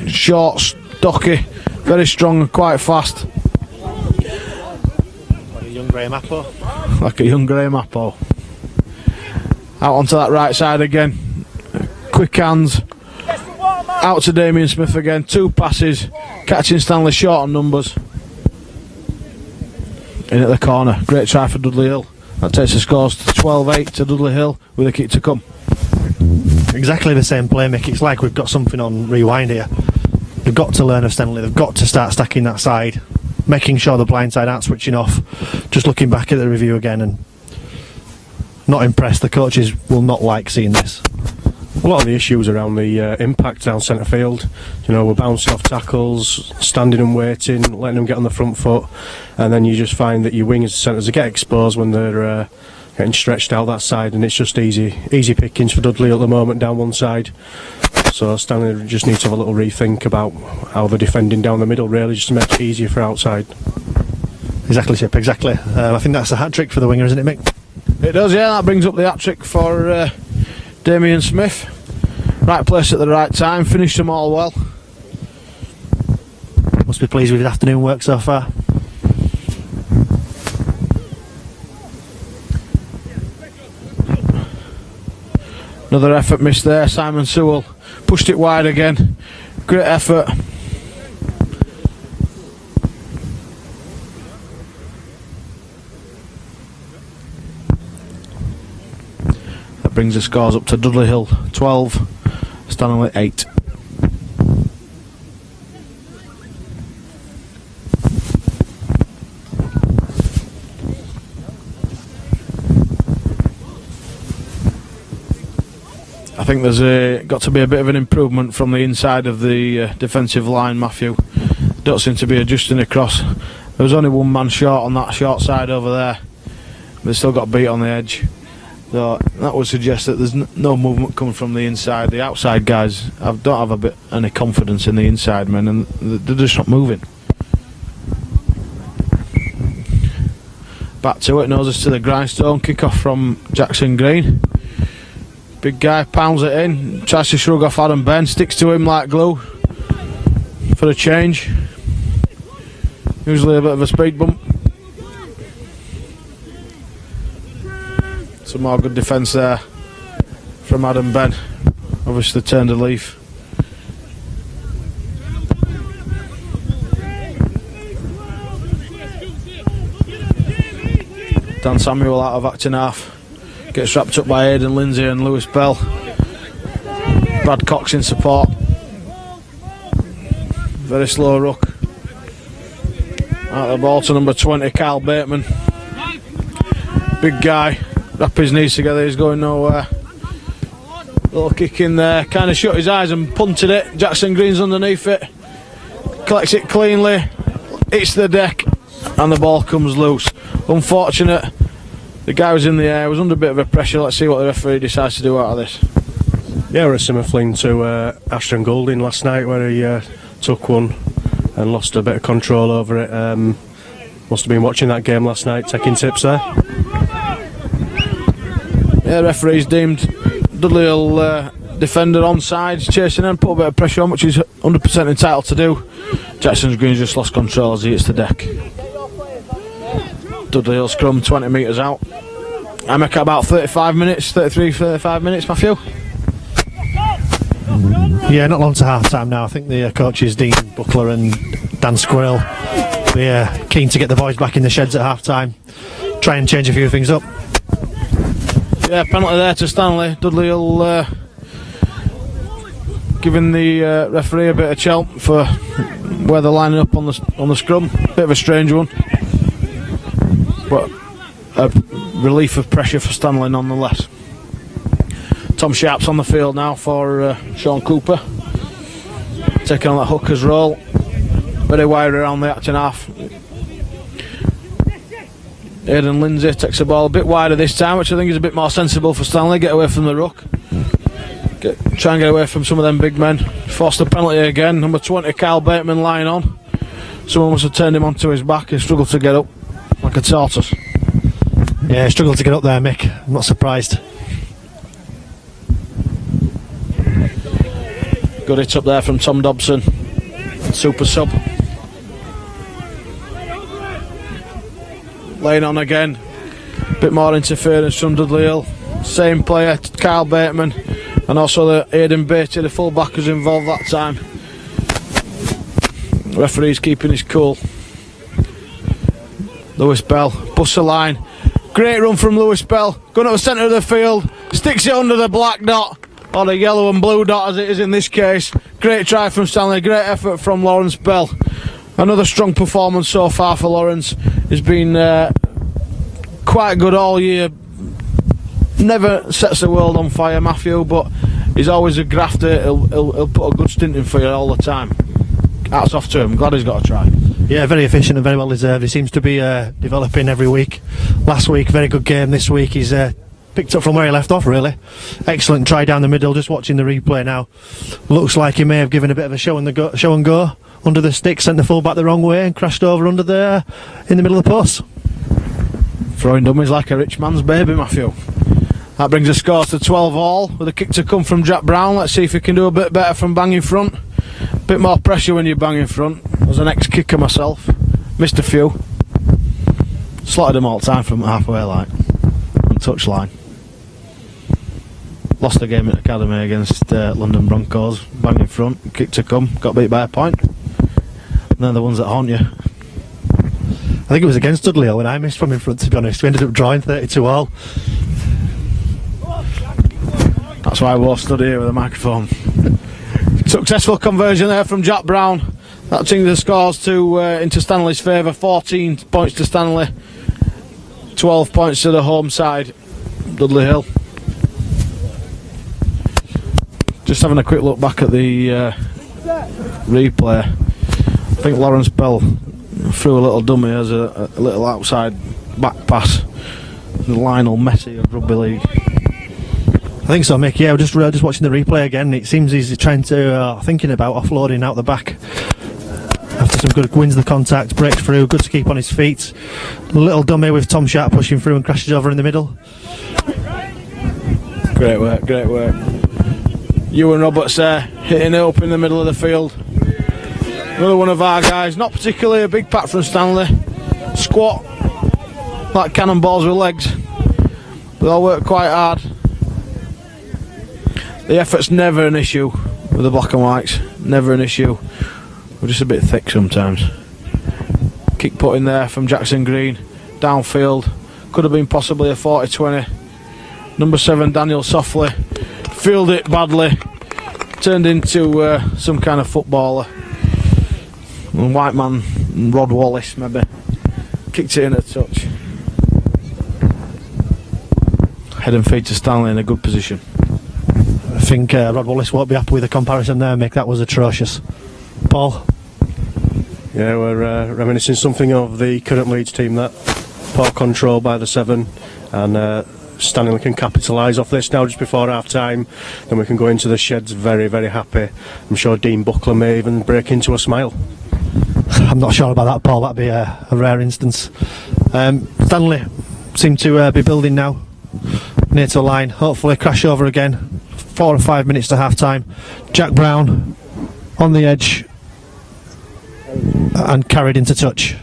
D: short, stocky, very strong and quite fast.
A: Like a young Graham Apple.
D: Like a young Graham Apple. Out onto that right side again. Quick hands. Out to Damien Smith again. 2 passes. Catching Stanley short on numbers. In at the corner. Great try for Dudley Hill. That takes the scores to 12-8 to Dudley Hill with a kick to come.
A: Exactly the same play, Mick. It's like we've got something on rewind here. They've got to learn of Stanley. They've got to start stacking that side. Making sure the blind side aren't switching off. Just looking back at the review again and not impressed. The coaches will not like seeing this.
B: a lot of the issues around the impact down centre field. You know, we're bouncing off tackles, standing and waiting, letting them get on the front foot, and then you just find that your wingers, centres, get exposed when they're getting stretched out that side, and it's just easy pickings for Dudley at the moment down one side. So Stanley just needs to have a little rethink about how they're defending down the middle, really, just to make it easier for outside.
A: Exactly, Chip, exactly. I think that's a hat-trick for the winger, isn't it, Mick?
D: It does, yeah. That brings up the hat-trick for Damien Smith. Right place at the right time, finished them all well.
A: Must be pleased with his afternoon work so far.
D: Another effort missed there. Simon Sewell pushed it wide again. Great effort. That brings the scores up to Dudley Hill 12, Stanningley 8. I think there's got to be a bit of an improvement from the inside of the defensive line, Matthew. Don't seem to be adjusting across. There was only one man short on that short side over there. They still got beat on the edge. So that would suggest that there's no movement coming from the inside. The outside guys don't have any confidence in the inside men, and they're just not moving. Back to it, noses to the grindstone. Kick off from Jackson Green. Big guy pounds it in, tries to shrug off Adam Ben, sticks to him like glue for a change. Usually a bit of a speed bump. Some more good defence there from Adam Ben. Obviously turned a leaf. Dan Samuel out of acting half. Gets wrapped up by Aidan Lindsay and Lewis Bell. Brad Cox in support. Very slow ruck. Out the ball to number 20, Carl Bateman. Big guy. Wrap his knees together, he's going nowhere. Little kick in there. Kind of shut his eyes and punted it. Jackson Green's underneath it. Collects it cleanly. Hits the deck. And the ball comes loose. Unfortunate. The guy was in the air, was under a bit of a pressure. Let's see what the referee decides to do out of this.
B: Yeah, we're a similar fling to Ashton Goulding last night, where he took one and lost a bit of control over it. Must have been watching that game last night, taking tips there.
D: Yeah, referees deemed Dudley Hill defender onside, chasing him, put a bit of pressure on, which he's 100% entitled to do. Jackson Green's just lost control as he hits the deck. Dudley Hill scrum 20 metres out. I'm at about 35 minutes, 35 minutes, Matthew.
A: Yeah, not long to half time now. I think the coaches, Dean Buckler and Dan Squirrel, they're keen to get the boys back in the sheds at half time. Try and change a few things up.
D: Yeah, penalty there to Stanley. Dudley Hill giving the referee a bit of chelp for where they're lining up on the scrum. Bit of a strange one, but a relief of pressure for Stanley nonetheless. Tom Sharp's on the field now for Sean Cooper, taking on that hooker's role. Very wide around the action half. Aidan Lindsay takes the ball a bit wider this time, which I think is a bit more sensible for Stanley. Get away from the ruck. Try and get away from some of them big men. Forced the penalty again. Number 20, Kyle Bateman, lying on. Someone must have turned him onto his back. He struggled to get up like a tortoise.
A: Yeah, he struggled to get up there, Mick. I'm not surprised.
D: Good hit up there from Tom Dobson. Super sub. Laying on again. Bit more interference from Dudley Hill. Same player, Kyle Bateman. And also the Aidan Beatty, the full back, was involved that time. The referee's keeping his cool. Lewis Bell, busts the line. Great run from Lewis Bell. Going up the centre of the field. Sticks it under the black dot. Or the yellow and blue dot as it is in this case. Great try from Stanley. Great effort from Lawrence Bell. Another strong performance so far for Lawrence. He's been quite good all year. Never sets the world on fire, Matthew, but He's always a grafter. He'll put a good stint in for you all the time. Hats off to him. Glad he's got a try.
A: Yeah, very efficient and very well deserved. He seems to be developing every week. Last week, very good game. This week, he's picked up from where he left off, really. Excellent try down the middle. Just watching the replay now. Looks like he may have given a bit of a show and go under the stick, sent the full back the wrong way and crashed over under there in the middle of the post.
D: Throwing dummies like a rich man's baby, Matthew. That brings the score to 12-all with a kick to come from Jack Brown. Let's see if he can do a bit better from banging front. Bit more pressure when you bang in front. As an ex-kicker myself, missed a few. Slotted them all the time from halfway line and touch line. Lost the game at Academy against London Broncos. Bang in front, kick to come, got beat by a point. And they're the ones that haunt you.
A: I think it was against Dudley when I missed from in front, to be honest. We ended up drawing 32-all.
D: That's why I stood here with a microphone. Successful conversion there from Jack Brown. That changed the scores to into Stanley's favour. 14 points to Stanley, 12 points to the home side, Dudley Hill. Just having a quick look back at the replay. I think Lawrence Bell threw a little dummy as a little outside back pass. The Lionel Messi of rugby league.
A: I think so, Mick. Yeah, just watching the replay again. It seems he's trying to thinking about offloading out the back. After some good wins the contact, breaks through, good to keep on his feet. A little dummy with Tom Sharp pushing through and crashes over in the middle.
D: Great work, great work. Ewan Roberts there, hitting it up in the middle of the field. Another one of our guys, not particularly a big pack from Stanley. Squat, like cannonballs with legs. They all work quite hard. The effort's never an issue with the black and whites, never an issue. We're just a bit thick sometimes. Kick put in there from Jackson Green, downfield. Could have been possibly a 40-20. Number 7, Daniel Softly, fielded it badly. Turned into some kind of footballer. And white man, Rod Wallace maybe. Kicked it in a touch. Head and feet to Stanley in a good position.
A: I think Rod Wallace won't be happy with the comparison there, Mick. That was atrocious. Paul?
B: Yeah, we're reminiscing something of the current Leeds team, that. Poor control by the 7, and Stanley can capitalise off this now just before half time. Then we can go into the sheds very, very happy. I'm sure Dean Buckler may even break into a smile.
A: I'm not sure about that, Paul. That'd be a rare instance. Stanley seem to be building now near to the line. Hopefully crash over again. 4 or 5 minutes to half time. Jack Brown on the edge and carried into touch.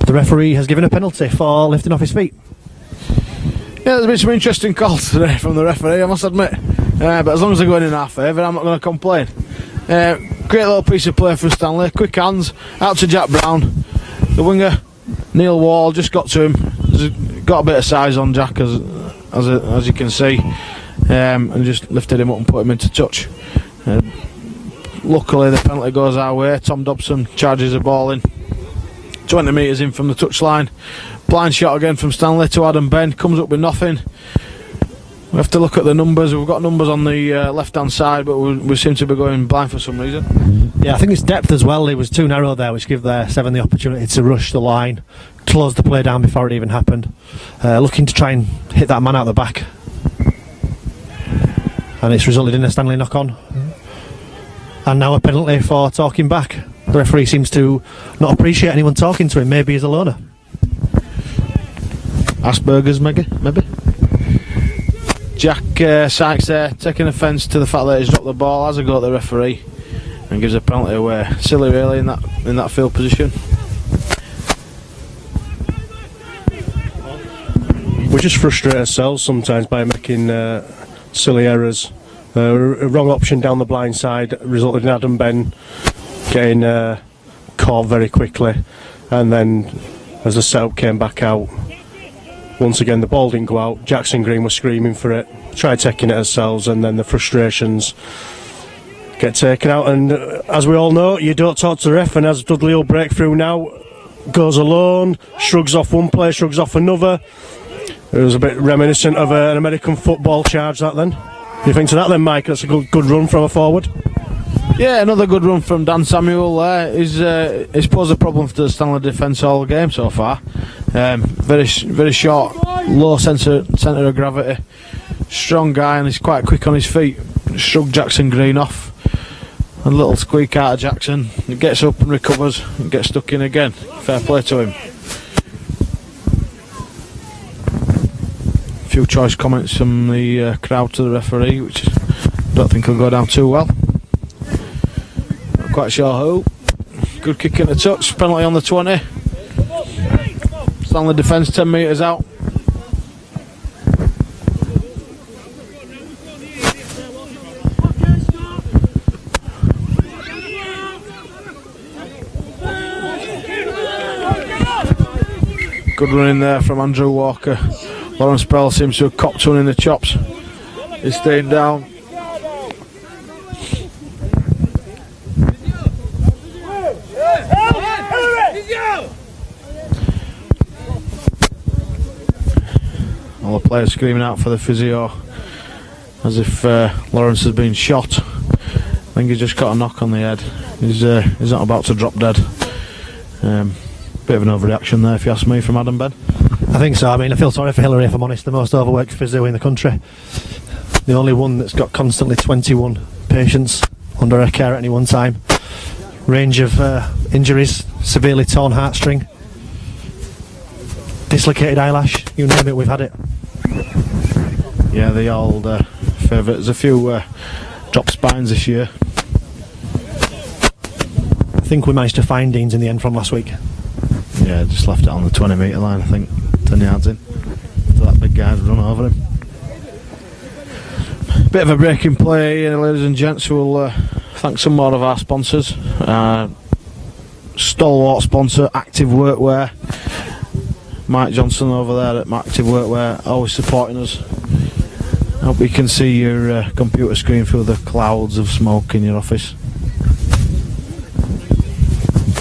A: The referee has given a penalty for lifting off his feet.
D: Yeah, there's been some interesting calls today from the referee, I must admit. But as long as they're going in our favour, I'm not going to complain. Great little piece of play from Stanley. Quick hands out to Jack Brown. The winger Neil Wall just got to him. He's got a bit of size on Jack, as you can see, and just lifted him up and put him into touch. Luckily, the penalty goes our way. Tom Dobson charges the ball in, 20 metres in from the touchline. Blind shot again from Stanley to Adam Ben. Comes up with nothing. We have to look at the numbers. We've got numbers on the left-hand side, but we seem to be going blind for some reason.
A: Yeah, I think it's depth as well. It was too narrow there, which gave their 7 the opportunity to rush the line, close the play down before it even happened. Looking to try and hit that man out the back. And it's resulted in a Stanley knock-on. And now a penalty for talking back. The referee seems to not appreciate anyone talking to him. Maybe he's a loner. Asperger's, maybe?
D: Jack Sykes there, taking offence to the fact that he's dropped the ball, has a go at the referee and gives a penalty away. Silly really in that field position.
B: We just frustrate ourselves sometimes by making silly errors. A wrong option down the blind side resulted in Adam Ben getting caught very quickly, and then as the setup came back out, once again the ball didn't go out. Jackson Green was screaming for it, tried taking it ourselves, and then the frustrations get taken out. And as we all know, you don't talk to the ref, and as Dudley will break through now, goes alone, shrugs off one player, shrugs off another. It was a bit reminiscent of an American football charge, that then. You think to that then, Mike? That's a good run from a forward.
D: Yeah, another good run from Dan Samuel there. He's posed a problem for the Stanley defence all game so far. Very short, low centre of gravity. Strong guy, and he's quite quick on his feet. Shrugged Jackson Green off. A little squeak out of Jackson. He gets up and recovers and gets stuck in again. Fair play to him. A few choice comments from the crowd to the referee, which I don't think will go down too well. Not quite sure who. Good kick in the touch. Penalty on the 20. Stanley defence 10 metres out. Good run in there from Andrew Walker. Lawrence Bell seems to have copped one in the chops. He's staying down. All the players screaming out for the physio as if Lawrence has been shot. I think he's just got a knock on the head. He's not about to drop dead. Bit of an overreaction there, if you ask me, from Adam Ben.
A: I think so. I mean, I feel sorry for Hillary, if I'm honest. The most overworked physio in the country. The only one that's got constantly 21 patients under her care at any one time. Range of injuries, severely torn heartstring, dislocated eyelash, you name it, we've had it.
D: Yeah, the old favourite. There's a few drop spines this year.
A: I think we managed to find Deans in the end from last week.
D: Yeah, just left it on the 20 metre line, I think. 10 yards in. So that big guy's run over him. Bit of a break in play, ladies and gents. We'll thank some more of our sponsors. Stalwart sponsor, Active Workwear. Mike Johnson over there at Active Workwear, always supporting us. Hope you can see your computer screen through the clouds of smoke in your office.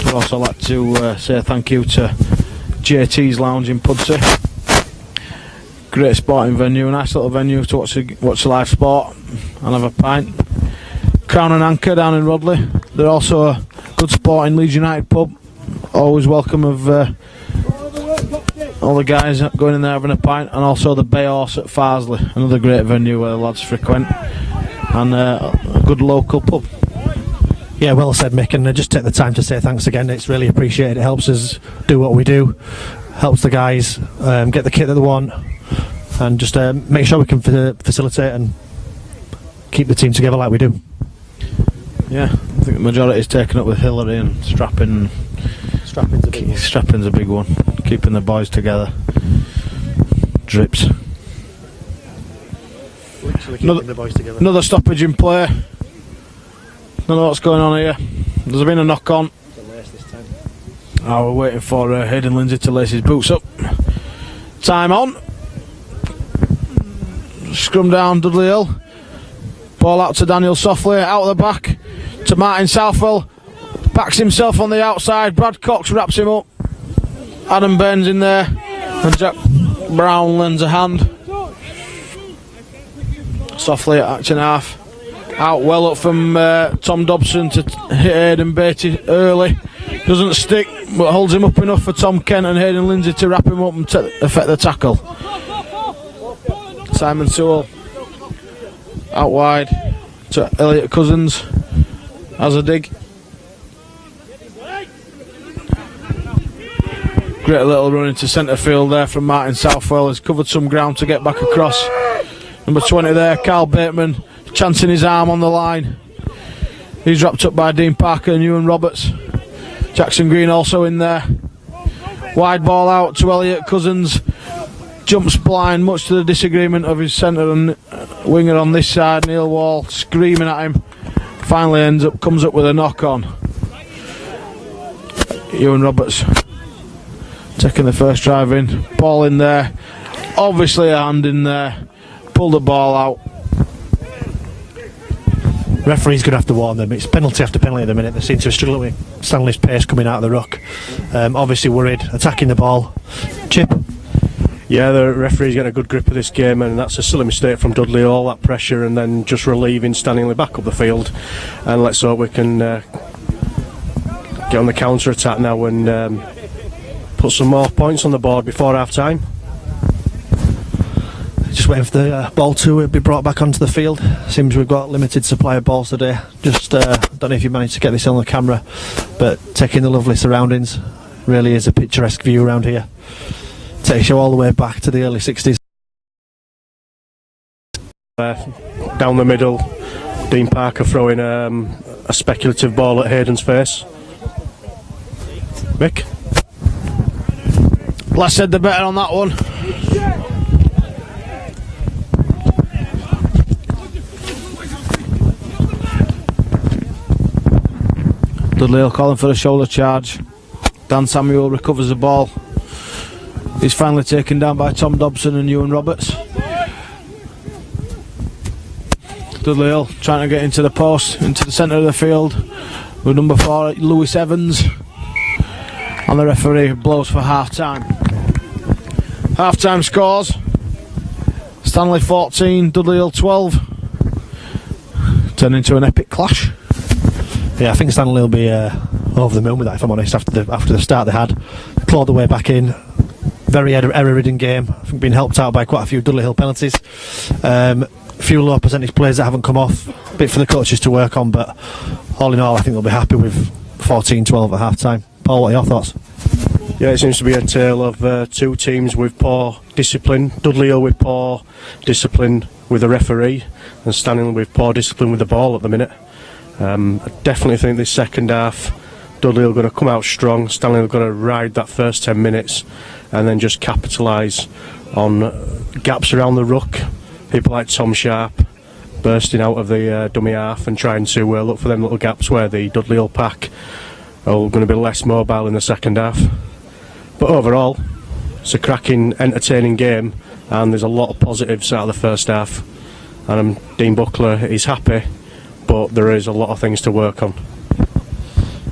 D: I'd also like to say thank you to JT's Lounge in Pudsey. Great sporting venue, a nice little venue to watch live sport and have a pint. Crown and Anchor down in Rodley. They're also a good sporting Leeds United pub. Always welcome of all the guys going in there having a pint, and also the Bay Horse at Farsley, another great venue where the lads frequent, and a good local pub.
A: Yeah, well said, Mick, and just take the time to say thanks again. It's really appreciated. It helps us do what we do, helps the guys get the kit that they want, and just make sure we can facilitate and keep the team together like we do.
D: Yeah, I think the majority is taken up with Hillary and strapping. Strapping's a big one. Keeping the boys together. Drips. Another stoppage in play. Don't know what's going on here. There's been a knock on. We're waiting for Hayden Lindsay to lace his boots up. Time on. Scrum down Dudley Hill. Ball out to Daniel Softly, out of the back to Martin Southwell. Backs himself on the outside. Brad Cox wraps him up. Adam Ben's in there, and Jack Brown lends a hand. Softly at action half. Out well up from Tom Dobson to hit Hayden Beatty early. Doesn't stick, but holds him up enough for Tom Kent and Hayden Lindsay to wrap him up and effect the tackle. Simon Sewell out wide to Elliot Cousins. Has a dig. Great little run into centre field there from Martin Southwell. Has covered some ground to get back across. Number 20 there, Carl Bateman, chancing his arm on the line. He's wrapped up by Dean Parker and Ewan Roberts. Jackson Green also in there. Wide ball out to Elliot Cousins. Jumps blind, much to the disagreement of his centre and winger on this side. Neil Wall screaming at him. Finally comes up with a knock on. Ewan Roberts taking the first drive in. Ball in there. Obviously a hand in there. Pulled the ball out.
A: Referee's going to have to warn them. It's penalty after penalty at the minute. They seem to be struggling with Stanley's pace coming out of the ruck. Obviously worried. Attacking the ball. Chip.
B: Yeah, the referee's getting a good grip of this game, and that's a silly mistake from Dudley. All that pressure and then just relieving Stanningley back up the field, and let's hope we can get on the counter attack now and put some more points on the board before half time.
A: Just waiting for the ball to be brought back onto the field. Seems we've got limited supply of balls today. Just don't know if you managed to get this on the camera, but taking the lovely surroundings. Really is a picturesque view around here. Takes you all the way back to the early 60s.
B: Down the middle, Dean Parker throwing a speculative ball at Hayden's face. Mick?
D: Less said the better on that one. Dudley Hill calling for a shoulder charge. Dan Samuel recovers the ball. He's finally taken down by Tom Dobson and Ewan Roberts. Dudley Hill trying to get into the post, into the centre of the field with number 4 Lewis Evans, and the referee blows for half time. Half time scores: Stanley 14, Dudley Hill 12. Turning into an epic clash.
A: Yeah, I think Stanley will be over the moon with that, if I'm honest, after the start they had. Clawed the way back in. Very error-ridden game. I think being helped out by quite a few Dudley Hill penalties. A few low percentage players that haven't come off. A bit for the coaches to work on, but all in all I think they'll be happy with 14-12 at half time. Paul, what are your thoughts?
B: Yeah, it seems to be a tale of two teams with poor discipline. Dudley Hill with poor discipline with the referee, and Stanningley with poor discipline with the ball at the minute. I definitely think this second half Dudley are going to come out strong. Stanley are going to ride that first 10 minutes and then just capitalise on gaps around the ruck. People like Tom Sharp bursting out of the dummy half and trying to look for them little gaps where the Dudley Hill pack are going to be less mobile in the second half. But overall, it's a cracking, entertaining game, and there's a lot of positives out of the first half. And Dean Buckler is happy, but there is a lot of things to work on.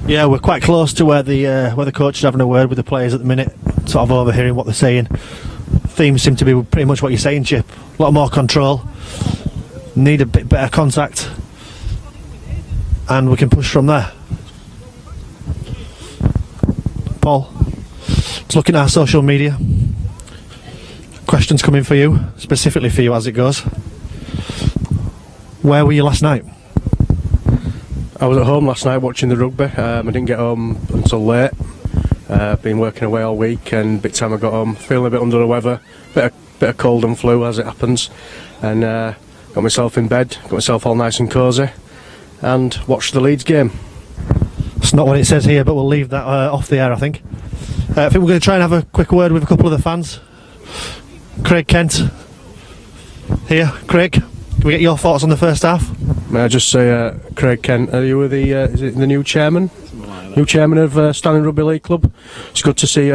A: Yeah, we're quite close to where the coach is having a word with the players at the minute, sort of overhearing what they're saying. Themes seem to be pretty much what you're saying, Chip. A lot more control, need a bit better contact, and we can push from there. Paul, just looking at our social media, questions coming for you, specifically for you as it goes. Where were you last night?
B: I was at home last night watching the rugby. I didn't get home until late. Been working away all week, and by the time I got home, feeling a bit under the weather, bit of cold and flu as it happens, and got myself in bed, got myself all nice and cosy, and watched the Leeds game.
A: It's not what it says here, but we'll leave that off the air, I think. I think we're going to try and have a quick word with a couple of the fans. Craig Kent here. Craig, can we get your thoughts on the first half?
B: May I just say, Craig Kent, are you the is it the new chairman? New chairman of Stanningley Rugby League Club. It's good to see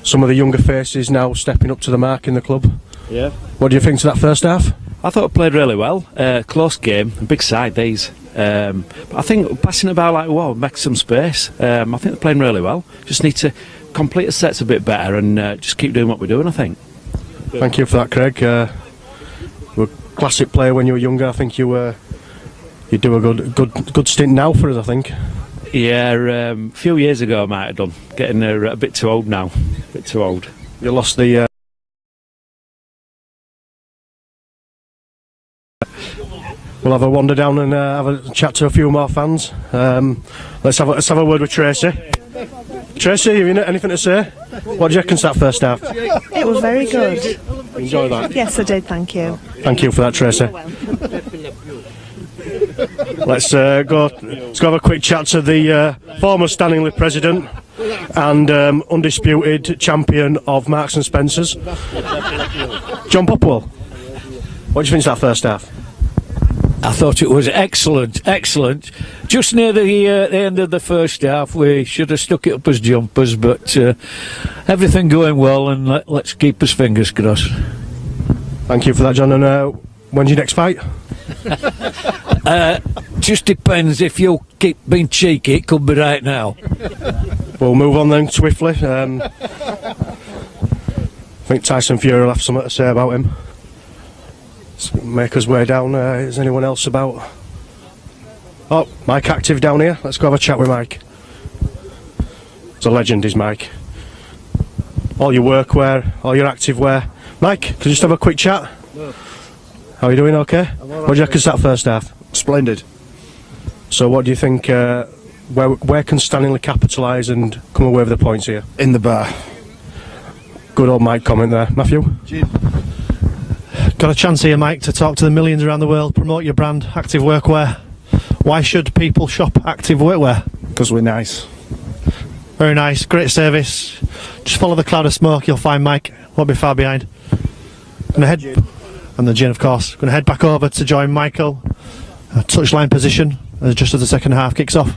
B: some of the younger faces now stepping up to the mark in the club.
E: Yeah.
B: What do you think to that first half?
E: I thought it played really well. Close game, big side these. But I think passing about like wow, make some space. I think they're playing really well. Just need to complete the sets a bit better and just keep doing what we're doing, I think.
B: Thank you for that, Craig. You were a classic player when you were younger. I think you do a good stint now for us, I think.
E: Yeah, a few years ago I might have done. Getting a bit too old now. A bit too old.
B: You lost the. We'll have a wander down and have a chat to a few more fans. Let's have a word with Tracy. Tracy, have you anything to say? What do you reckon to that first half?
F: It was very good.
B: Enjoy that.
F: Yes, I did, thank you.
B: Thank you for that, Tracy. Let's go have a quick chat to the former Stanningley president and undisputed champion of Marks and Spencers, John Popwell. What do you think of that first half?
G: I thought it was excellent. Just near the end of the first half, we should have stuck it up as jumpers, but everything going well, and let's keep us fingers crossed.
B: Thank you for that, John. And when's your next fight?
G: Just depends. If you keep being cheeky, it could be right now.
B: We'll move on then swiftly. think Tyson Fury will have something to say about him. Let's make us way down. Is anyone else about? Oh, Mike Active down here. Let's go have a chat with Mike. It's a legend, is Mike. All your workwear, all your active wear. Mike, could you just have a quick chat?
H: No.
B: How are you doing, okay? What do you reckon that first half?
H: Splendid.
B: So what do you think, where can Stanningley capitalise and come away with the points here?
H: In the bar.
B: Good old Mike comment there. Matthew?
A: Got a chance here, Mike, to talk to the millions around the world, promote your brand, Active Workwear. Why should people shop Active Workwear?
H: Because we're nice.
A: Very nice, great service. Just follow the cloud of smoke, you'll find Mike. Won't be far behind. Gonna head, and the gin, of course. Gonna head back over to join Michael. Touchline position, just as the second half kicks off.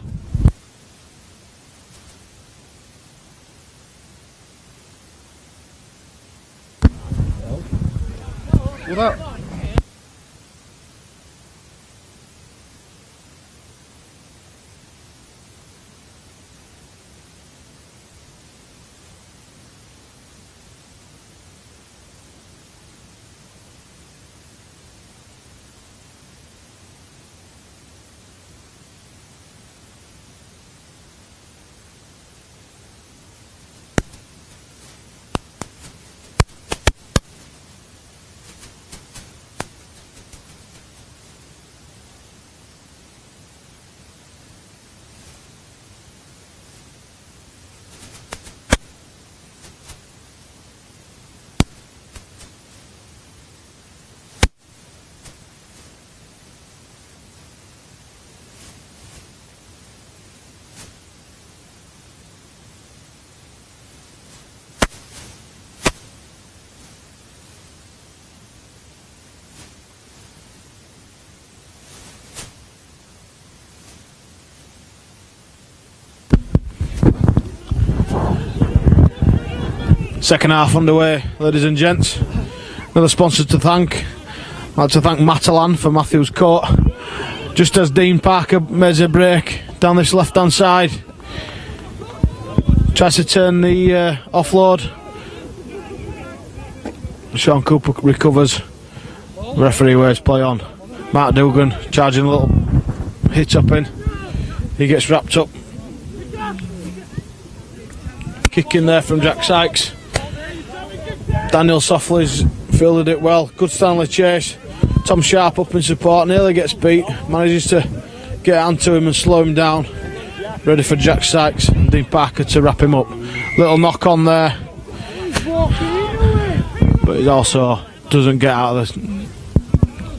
D: Second half underway, ladies and gents. Another sponsor to thank. I'd like to thank Matalan for Matthew's coat. Just as Dean Parker makes a break down this left hand side, tries to turn the offload. Sean Cooper recovers. Referee waves play on. Mark Dugan charging a little hit up in. He gets wrapped up. Kick in there from Jack Sykes. Daniel Softly's fielded it well. Good Stanley chase. Tom Sharp up in support. Nearly gets beat. Manages to get onto him and slow him down. Ready for Jack Sykes and Dean Parker to wrap him up. Little knock on there. But he also doesn't get out of the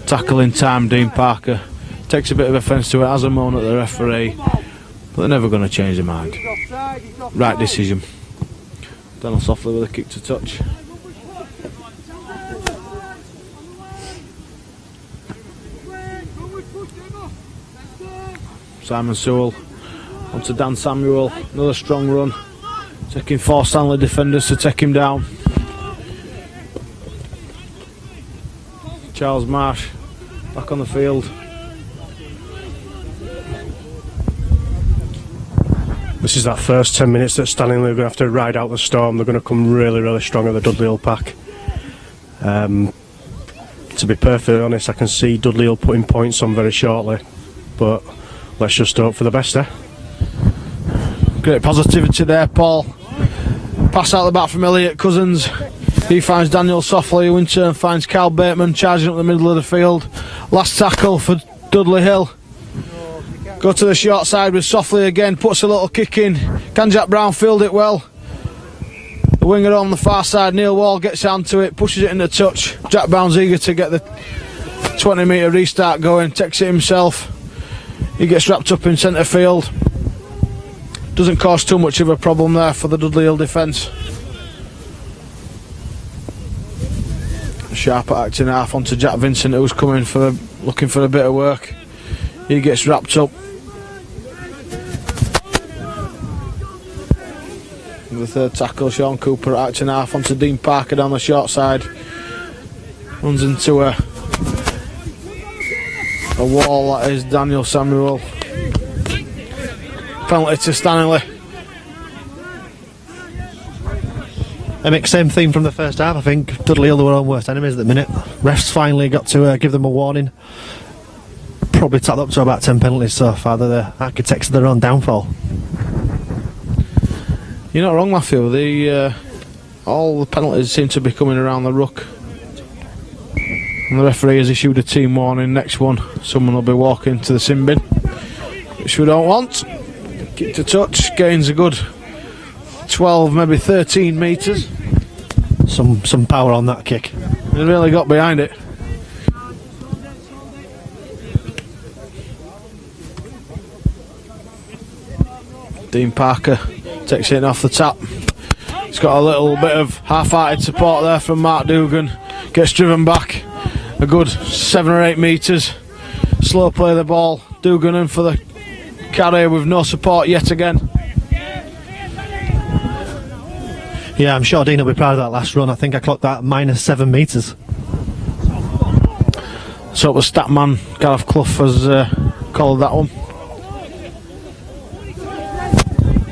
D: tackle in time. Dean Parker takes a bit of offence to it, has a moan at the referee. But they're never going to change their mind. Right decision. Daniel Softly with a kick to touch. Simon Sewell onto Dan Samuel. Another strong run. Taking 4 Stanley defenders to take him down. Charles Marsh back on the field.
B: This is that first 10 minutes that Stanningley are going to have to ride out the storm. They're going to come really, really strong at the Dudley Hill pack. To be perfectly honest, I can see Dudley Hill putting points on very shortly. But let's just hope for the best, eh?
D: Great positivity there, Paul. Pass out the back from Elliot Cousins. He finds Daniel Softly, who in turn finds Carl Bateman charging up the middle of the field. Last tackle for Dudley Hill. Go to the short side with Softly again, puts a little kick in. Can Jack Brown field it well? The winger on the far side, Neil Wall, gets onto it, pushes it into touch. Jack Brown's eager to get the 20 metre restart going, takes it himself. He gets wrapped up in centre field. Doesn't cause too much of a problem there for the Dudley Hill defence. Sharp at acting half onto Jack Vincent, who's coming for looking for a bit of work. He gets wrapped up. The third tackle, Sean Cooper at acting half onto Dean Parker down the short side. Runs into a wall, that is Daniel Samuel. Penalty to Stanningley.
A: Emick, same theme from the first half. I think Dudley Hill were our own worst enemies at the minute. Refs finally got to give them a warning. Probably tacked up to about 10 penalties so far. They're the architects of their own downfall.
D: You're not wrong, Matthew. All the penalties seem to be coming around the ruck. And the referee has issued a team warning. Next one, someone will be walking to the sin bin, which we don't want. Kick to touch, gains a good 12, maybe 13 metres.
A: Some power on that kick.
D: They really got behind it. Dean Parker takes it off the tap. He's got a little bit of half-hearted support there from Mark Dugan. Gets driven back a good 7 or 8 metres. Slow play the ball. Dugan in for the carry with no support yet again.
A: Yeah, I'm sure Dean will be proud of that last run. I think I clocked that minus 7 metres.
D: So it was Statman Gareth Clough has called that one.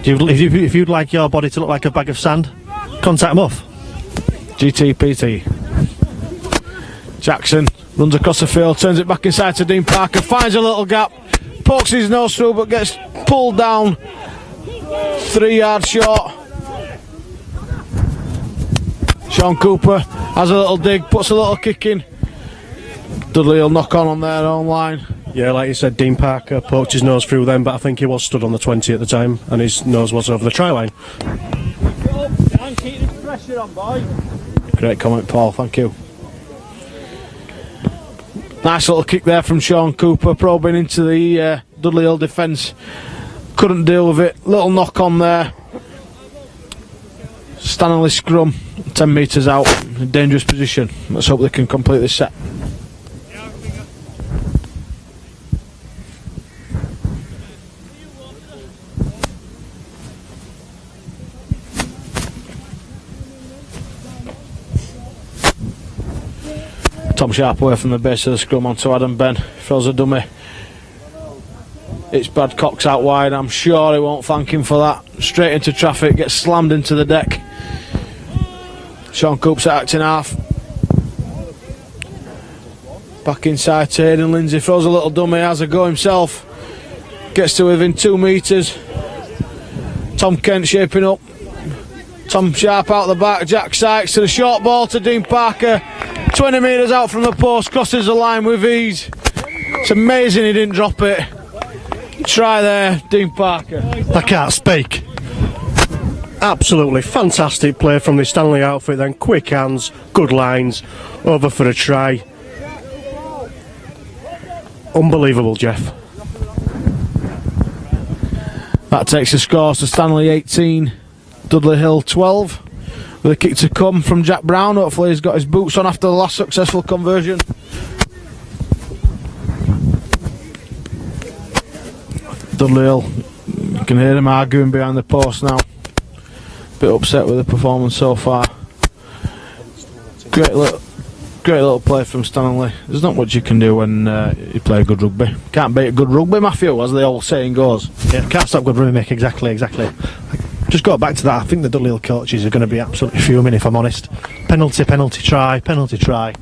A: If you'd like your body to look like a bag of sand, contact Muff.
D: GTPT. Jackson runs across the field, turns it back inside to Dean Parker, finds a little gap, pokes his nose through but gets pulled down 3 yards short. Sean Cooper has a little dig, puts a little kick in. Dudley will knock on their own line.
B: Yeah, like you said, Dean Parker poked his nose through them, but I think he was stood on the 20 at the time, and his nose was over the try line.
D: Great comment, Paul, thank you. Nice little kick there from Sean Cooper, probing into the Dudley Hill defence. Couldn't deal with it. Little knock on there. Stanningley scrum, 10 metres out, in a dangerous position. Let's hope they can complete this set. Tom Sharp away from the base of the scrum onto Adam Ben. Throws a dummy. It's Brad Cox out wide. I'm sure he won't thank him for that. Straight into traffic, gets slammed into the deck. Sean Coops acting half. Back inside to Hayden Lindsay. Throws a little dummy, has a go himself. Gets to within 2 metres. Tom Kent shaping up. Tom Sharp out the back. Jack Sykes to the short ball to Dean Parker. 20 metres out from the post, crosses the line with ease. It's amazing he didn't drop it. Try there, Dean Parker.
A: I can't speak.
B: Absolutely fantastic play from the Stanley outfit then. Quick hands, good lines, over for a try. Unbelievable, Jeff.
D: That takes the scores to Stanley 18, Dudley Hill 12. With a kick to come from Jack Brown. Hopefully he's got his boots on after the last successful conversion. Dudley Hill, you can hear him arguing behind the post now. Bit upset with the performance so far. Great little play from Stanley. There's not much you can do when you play good rugby. Can't beat good rugby, Matthew, as the old saying goes.
A: Yeah, can't stop good rugby, Mick. Exactly. Just got back to that. I think the Dudley Hill coaches are going to be absolutely fuming, if I'm honest. Penalty, try.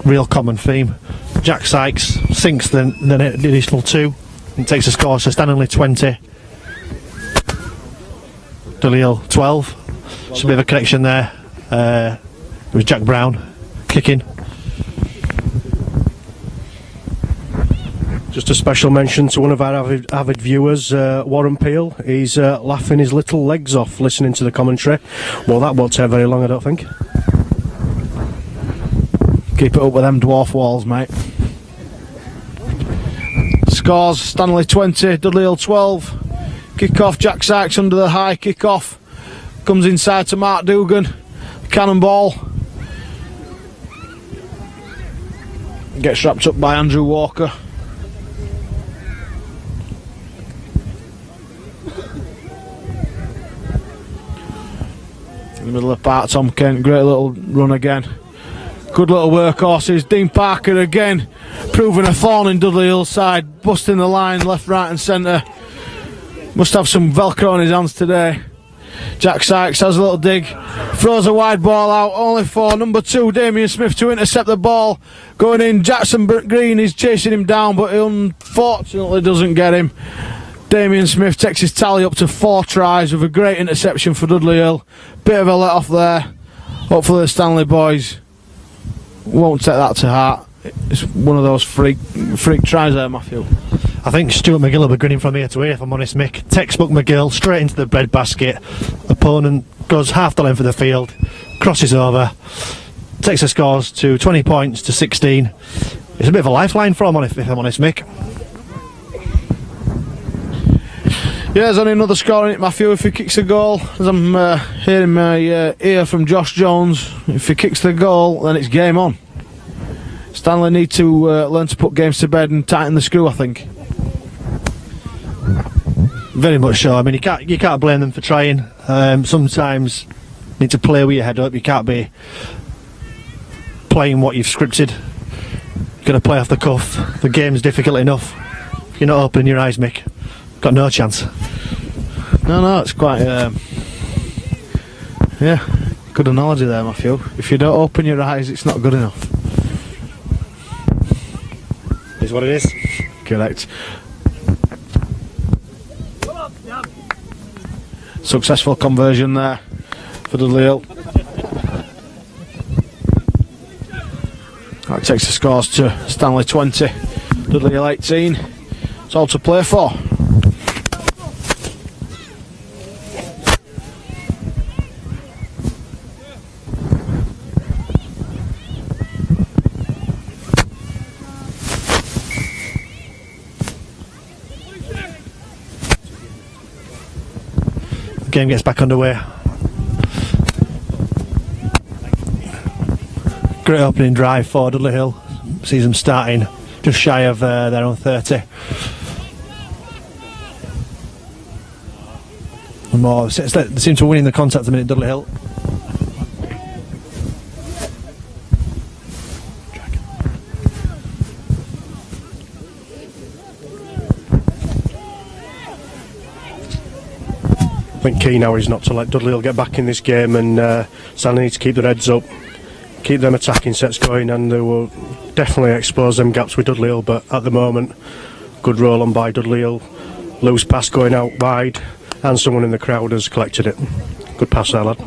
A: Real common theme. Jack Sykes sinks the additional 2 and takes a score. So Stanley 20, Dudley Hill 12. Should be a correction there. It was Jack Brown kicking.
B: Just a special mention to one of our avid viewers, Warren Peel. He's laughing his little legs off listening to the commentary. Well, that won't take very long, I don't think.
D: Keep it up with them dwarf walls, mate. Scores, Stanley 20, Dudley Hill 12. Kick off, Jack Sykes under the high kick off. Comes inside to Mark Dugan. Cannonball. Gets wrapped up by Andrew Walker. In the middle of the park, Tom Kent, great little run again. Good little workhorses. Dean Parker again, proving a thorn in Dudley Hill's side, busting the line left, right and centre. Must have some Velcro on his hands today. Jack Sykes has a little dig, throws a wide ball out, only for number 2 Damien Smith to intercept the ball. Going in, Jackson Green is chasing him down, but he unfortunately doesn't get him. Damien Smith takes his tally up to 4 tries with a great interception for Dudley Hill. Bit of a let off there. Hopefully the Stanley boys won't take that to heart. It's one of those freak tries there, Matthew.
A: I think Stuart McGill will be grinning from ear to ear, if I'm honest, Mick. Textbook McGill, straight into the bread basket. Opponent goes half the length of the field, crosses over, takes the scores to 20 points to 16. It's a bit of a lifeline for him, if I'm honest, Mick.
D: Yeah, there's only another score in it, Matthew, if he kicks a goal. As I'm hearing my ear from Josh Jones, if he kicks the goal, then it's game on. Stanley need to learn to put games to bed and tighten the screw, I think.
A: Very much so. I mean, you can't blame them for trying. Sometimes you need to play with your head up. You can't be playing what you've scripted. You're going to play off the cuff. The game's difficult enough. If you're not opening your eyes, Mick, got no chance.
D: No, it's quite good analogy there, Matthew. If you don't open your eyes, it's not good enough.
A: Is what it is.
D: Correct. Successful conversion there for Dudley Hill. That takes the scores to Stanley 20, Dudley Hill 18. It's all to play for.
A: Game gets back underway. Great opening drive for Dudley Hill. Sees them starting just shy of their own 30. More, they seem to be winning the contact at the minute, Dudley Hill.
B: I think key now is not to let Dudley Hill get back in this game, and Stanley need to keep their heads up, keep them attacking sets going, and they will definitely expose them gaps with Dudley Hill. But at the moment, good roll on by Dudley Hill, loose pass going out wide, and someone in the crowd has collected it. Good pass there, lad.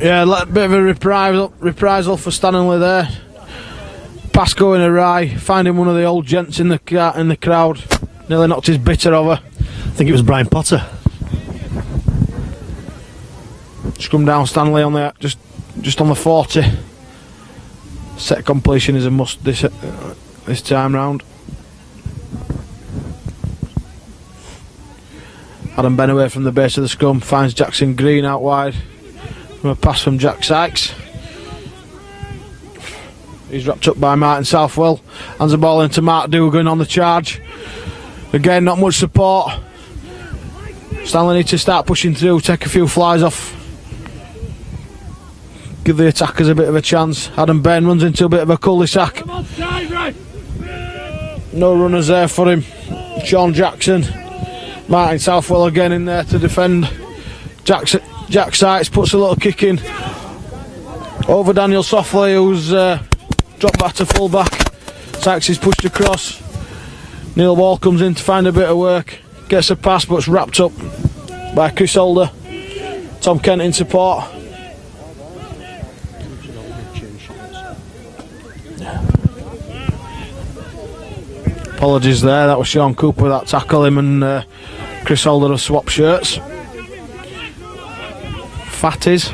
D: Yeah, a bit of a reprisal for Stanningley there. Pass going awry, finding one of the old gents in the crowd, nearly knocked his bitter over.
A: I think it was Brian Potter.
D: Scrum down Stanley on the just on the 40. Set completion is a must this time round. Adam Ben away from the base of the scrum, finds Jackson Green out wide from a pass from Jack Sykes. He's wrapped up by Martin Southwell. Hands the ball into Mark Dugan on the charge. Again, not much support. Stanley need to start pushing through, take a few flies off, give the attackers a bit of a chance. Adam Ben runs into a bit of a cul-de-sac. No runners there for him. Sean Jackson. Martin Southwell again in there to defend. Jack Sykes puts a little kick in over Daniel Softly, who's dropped back to full back. Sykes is pushed across. Neil Wall comes in to find a bit of work. Gets a pass, but it's wrapped up by Chris Holder. Tom Kent in support. Apologies there, that was Sean Cooper that tackled him, and Chris Holder have swapped shirts. Fatties.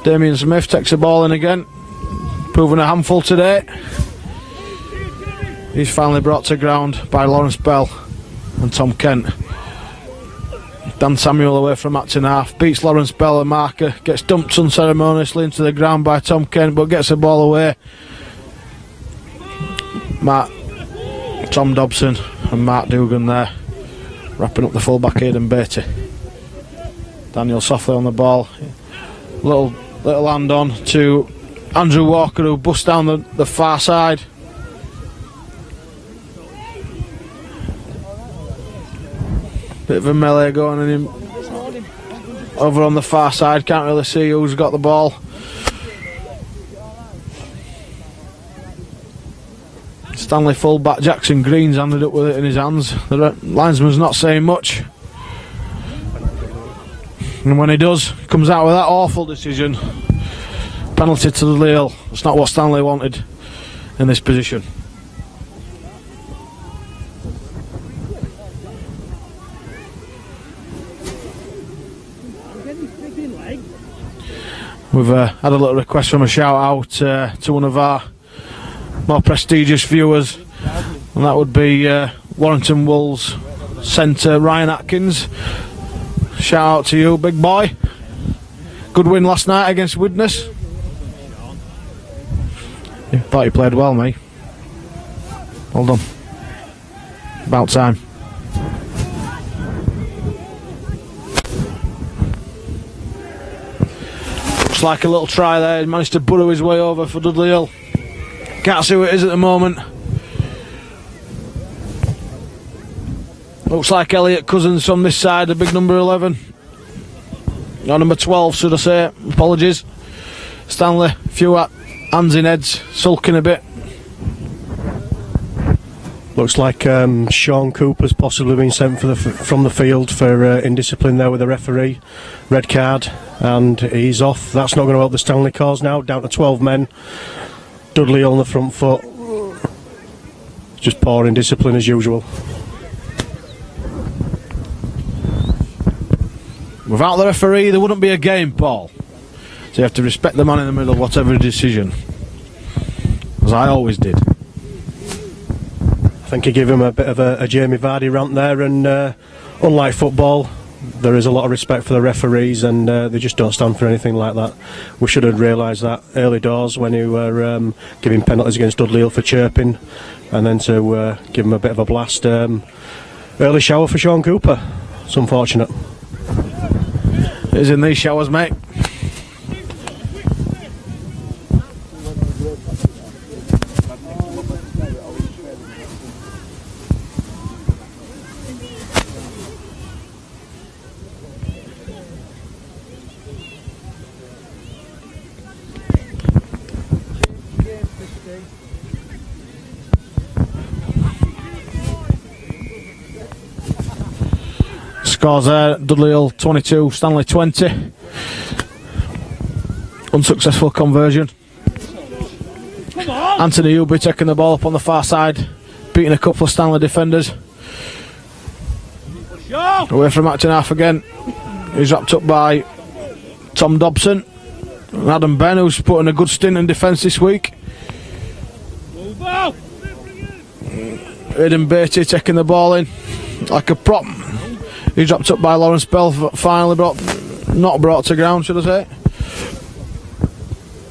D: Damien Smith takes the ball in again, proving a handful today. He's finally brought to ground by Lawrence Bell and Tom Kent. Dan Samuel away from acting half, beats Lawrence Bell, a marker, gets dumped unceremoniously into the ground by Tom Kent, but gets the ball away. Tom Dobson and Mark Dugan there, wrapping up the full-back Aidan Beatty. Daniel Softly on the ball, little hand on to Andrew Walker, who busts down the far side. Bit of a melee going on him over on the far side. Can't really see who's got the ball. Stanley full-back Jackson Green's ended up with it in his hands. The linesman's not saying much. And when he does, comes out with that awful decision. Penalty to the Leal. It's not what Stanley wanted in this position. We've had a little request from a shout out to one of our more prestigious viewers, and that would be Warrington Wolves centre Ryan Atkins. Shout out to you, big boy. Good win last night against Widnes. Thought you played well, mate. Well done. About time. Looks like a little try there. He managed to burrow his way over for Dudley Hill. Can't see who it is at the moment. Looks like Elliot Cousins from this side, the big number 11. Or number 12, should I say. Apologies. Stanley, a few hands in heads, sulking a bit.
B: Looks like Sean Cooper's possibly been sent from the field for indiscipline there with the referee. Red card, and he's off. That's not going to help the Stanley cause now. Down to 12 men. Dudley on the front foot. Just poor indiscipline as usual.
D: Without the referee, there wouldn't be a game, Paul. So you have to respect the man in the middle, whatever decision. As I always did.
B: I think he gave him a bit of a Jamie Vardy rant there, and unlike football, there is a lot of respect for the referees, and they just don't stand for anything like that. We should have realised that early doors when you were giving penalties against Dudley Hill for chirping, and then to give him a bit of a blast. Early shower for Sean Cooper. It's unfortunate.
D: It is in these showers, mate. Scores there, Dudley Hill 22, Stanley 20. Unsuccessful conversion. Anthony Uby taking the ball up on the far side, beating a couple of Stanley defenders. Away from acting half again. He's wrapped up by Tom Dobson and Adam Ben, who's put in a good stint in defence this week. Aidan Beatty taking the ball in like a prop. He's dropped up by Lawrence Bell, finally not brought to ground, should I say.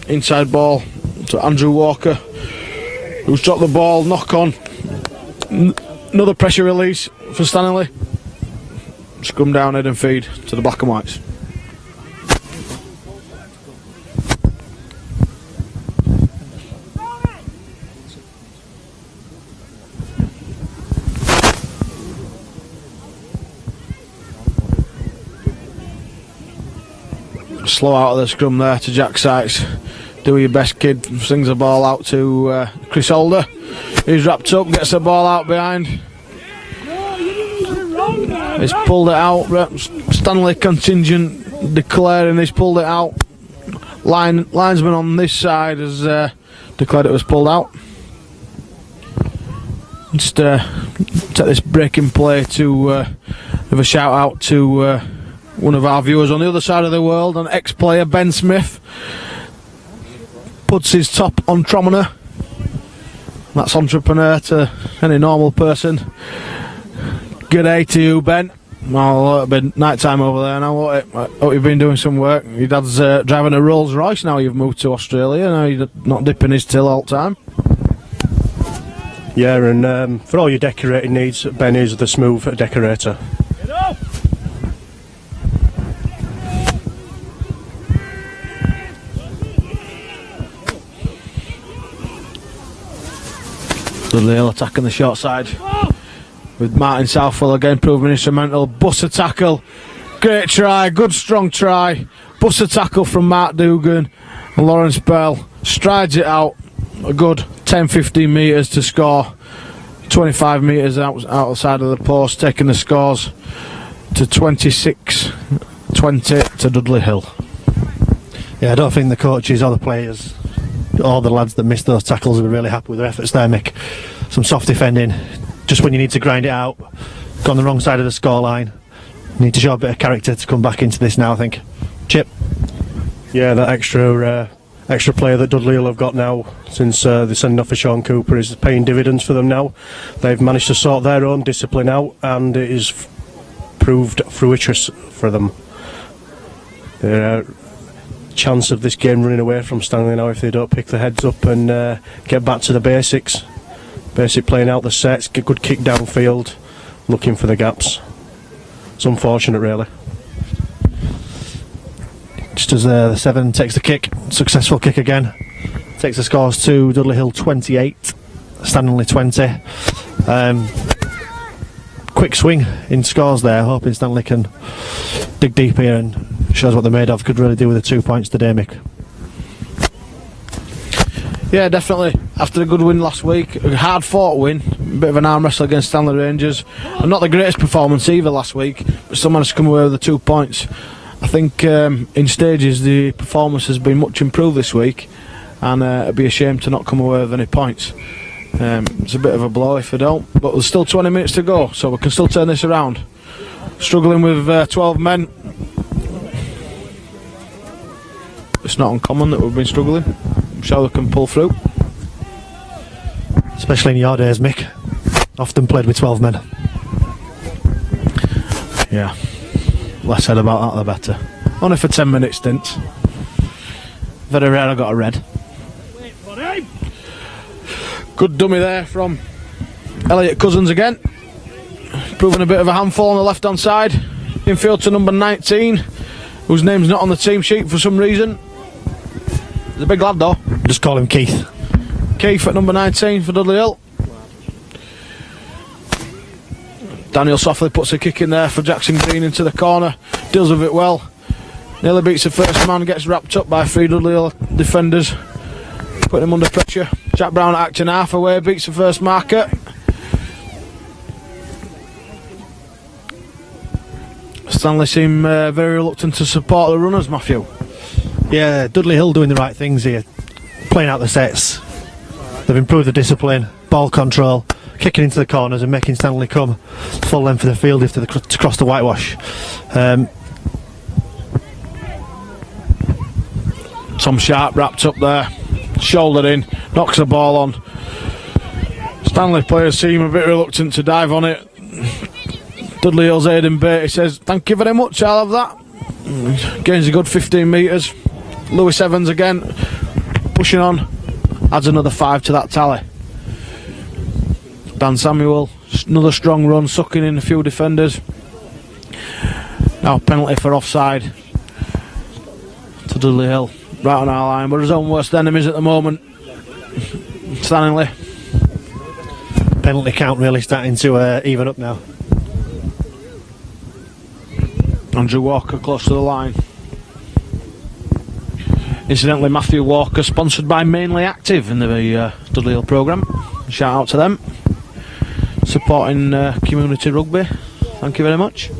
D: Inside ball to Andrew Walker, who's dropped the ball, knock on. Another pressure release for Stanley. Scrum down, head and feed to the black and whites. Slow out of the scrum there to Jack Sykes. Do your best, kid. Slings the ball out to Chris Holder. He's wrapped up, gets the ball out behind. He's pulled it out. Stanley contingent declaring he's pulled it out. Linesman on this side has declared it was pulled out. Just take this breaking play to give a shout out to one of our viewers on the other side of the world, an ex-player, Ben Smith, puts his top on Tromoner. That's entrepreneur to any normal person. Good day to you, Ben. Well, it'll be night time over there now, won't it? I hope you've been doing some work. Your dad's driving a Rolls Royce now you've moved to Australia. Now you're not dipping his till all the time.
B: Yeah, and for all your decorating needs, Ben is the smooth decorator.
D: Dudley Hill attacking the short side. with Martin Southwell again proving instrumental. Buster tackle, great try, good strong try. Buster tackle from Mark Dugan, and Lawrence Bell strides it out a good 10-15 metres to score. 25 metres outside of the post, taking the scores to 26-20 to Dudley Hill.
A: Yeah, I don't think the coaches or the players or the lads that missed those tackles were really happy with their efforts there, Mick. Some soft defending, just when you need to grind it out. Gone the wrong side of the scoreline. Need to show a bit of character to come back into this now, I think. Chip?
B: Yeah, that extra player that Dudley Hill have got now since the sending off of Sean Cooper is paying dividends for them now. They've managed to sort their own discipline out, and it is proved fruitous for them. Their chance of this game running away from Stanley now if they don't pick their heads up and get back to the basics. Basic playing out the sets, get good kick downfield, looking for the gaps. It's unfortunate, really.
A: Just as the 7 takes the kick, successful kick again. Takes the scores to Dudley Hill 28, Stanley 20. Quick swing in scores there, hoping Stanley can dig deep here and shows what they're made of. Could really do with the 2 points today, Mick.
D: Yeah, definitely. After a good win last week, a hard fought win, a bit of an arm wrestle against Stanley Rangers, and not the greatest performance either last week, but still managed to come away with the 2 points. I think in stages the performance has been much improved this week, and it'd be a shame to not come away with any points. It's a bit of a blow if they don't, but there's still 20 minutes to go, so we can still turn this around. Struggling with 12 men. It's not uncommon that we've been struggling. I'm sure they can pull through.
A: Especially in your days, Mick. Often played with 12 men.
D: Yeah. Less said about that the better. Only for 10-minute stints. Very rare I got a red. Good dummy there from Elliot Cousins again. Proving a bit of a handful on the left hand side. Infield to number 19, whose name's not on the team sheet for some reason. He's a big lad though.
A: Just call him Keith.
D: Keith at number 19 for Dudley Hill. Daniel softly puts a kick in there for Jackson Green into the corner. Deals with it well. Nearly beats the first man, gets wrapped up by 3 Dudley Hill defenders. Putting him under pressure. Jack Brown at action half away, beats the first marker. Stanley seem very reluctant to support the runners, Matthew.
A: Yeah, Dudley Hill doing the right things here. Playing out the sets. They've improved the discipline, ball control, kicking into the corners and making Stanley come full length of the field if to cross the whitewash.
D: Tom Sharp wrapped up there, shoulder in, knocks the ball on. Stanley players seem a bit reluctant to dive on it. Dudley Hill's Aidan Beatty says, "Thank you very much, I'll have that." Gains a good 15 metres. Lewis Evans again, pushing on, adds another 5 to that tally. Dan Samuel, another strong run, sucking in a few defenders. Now penalty for offside to Dudley Hill, right on our line. We're his own worst enemies at the moment. Stanningley.
A: Penalty count really starting to even up now.
D: Andrew Walker close to the line. Incidentally, Matthew Walker sponsored by Mainly Active in the Dudley Hill programme. Shout out to them. Supporting community rugby. Thank you very much.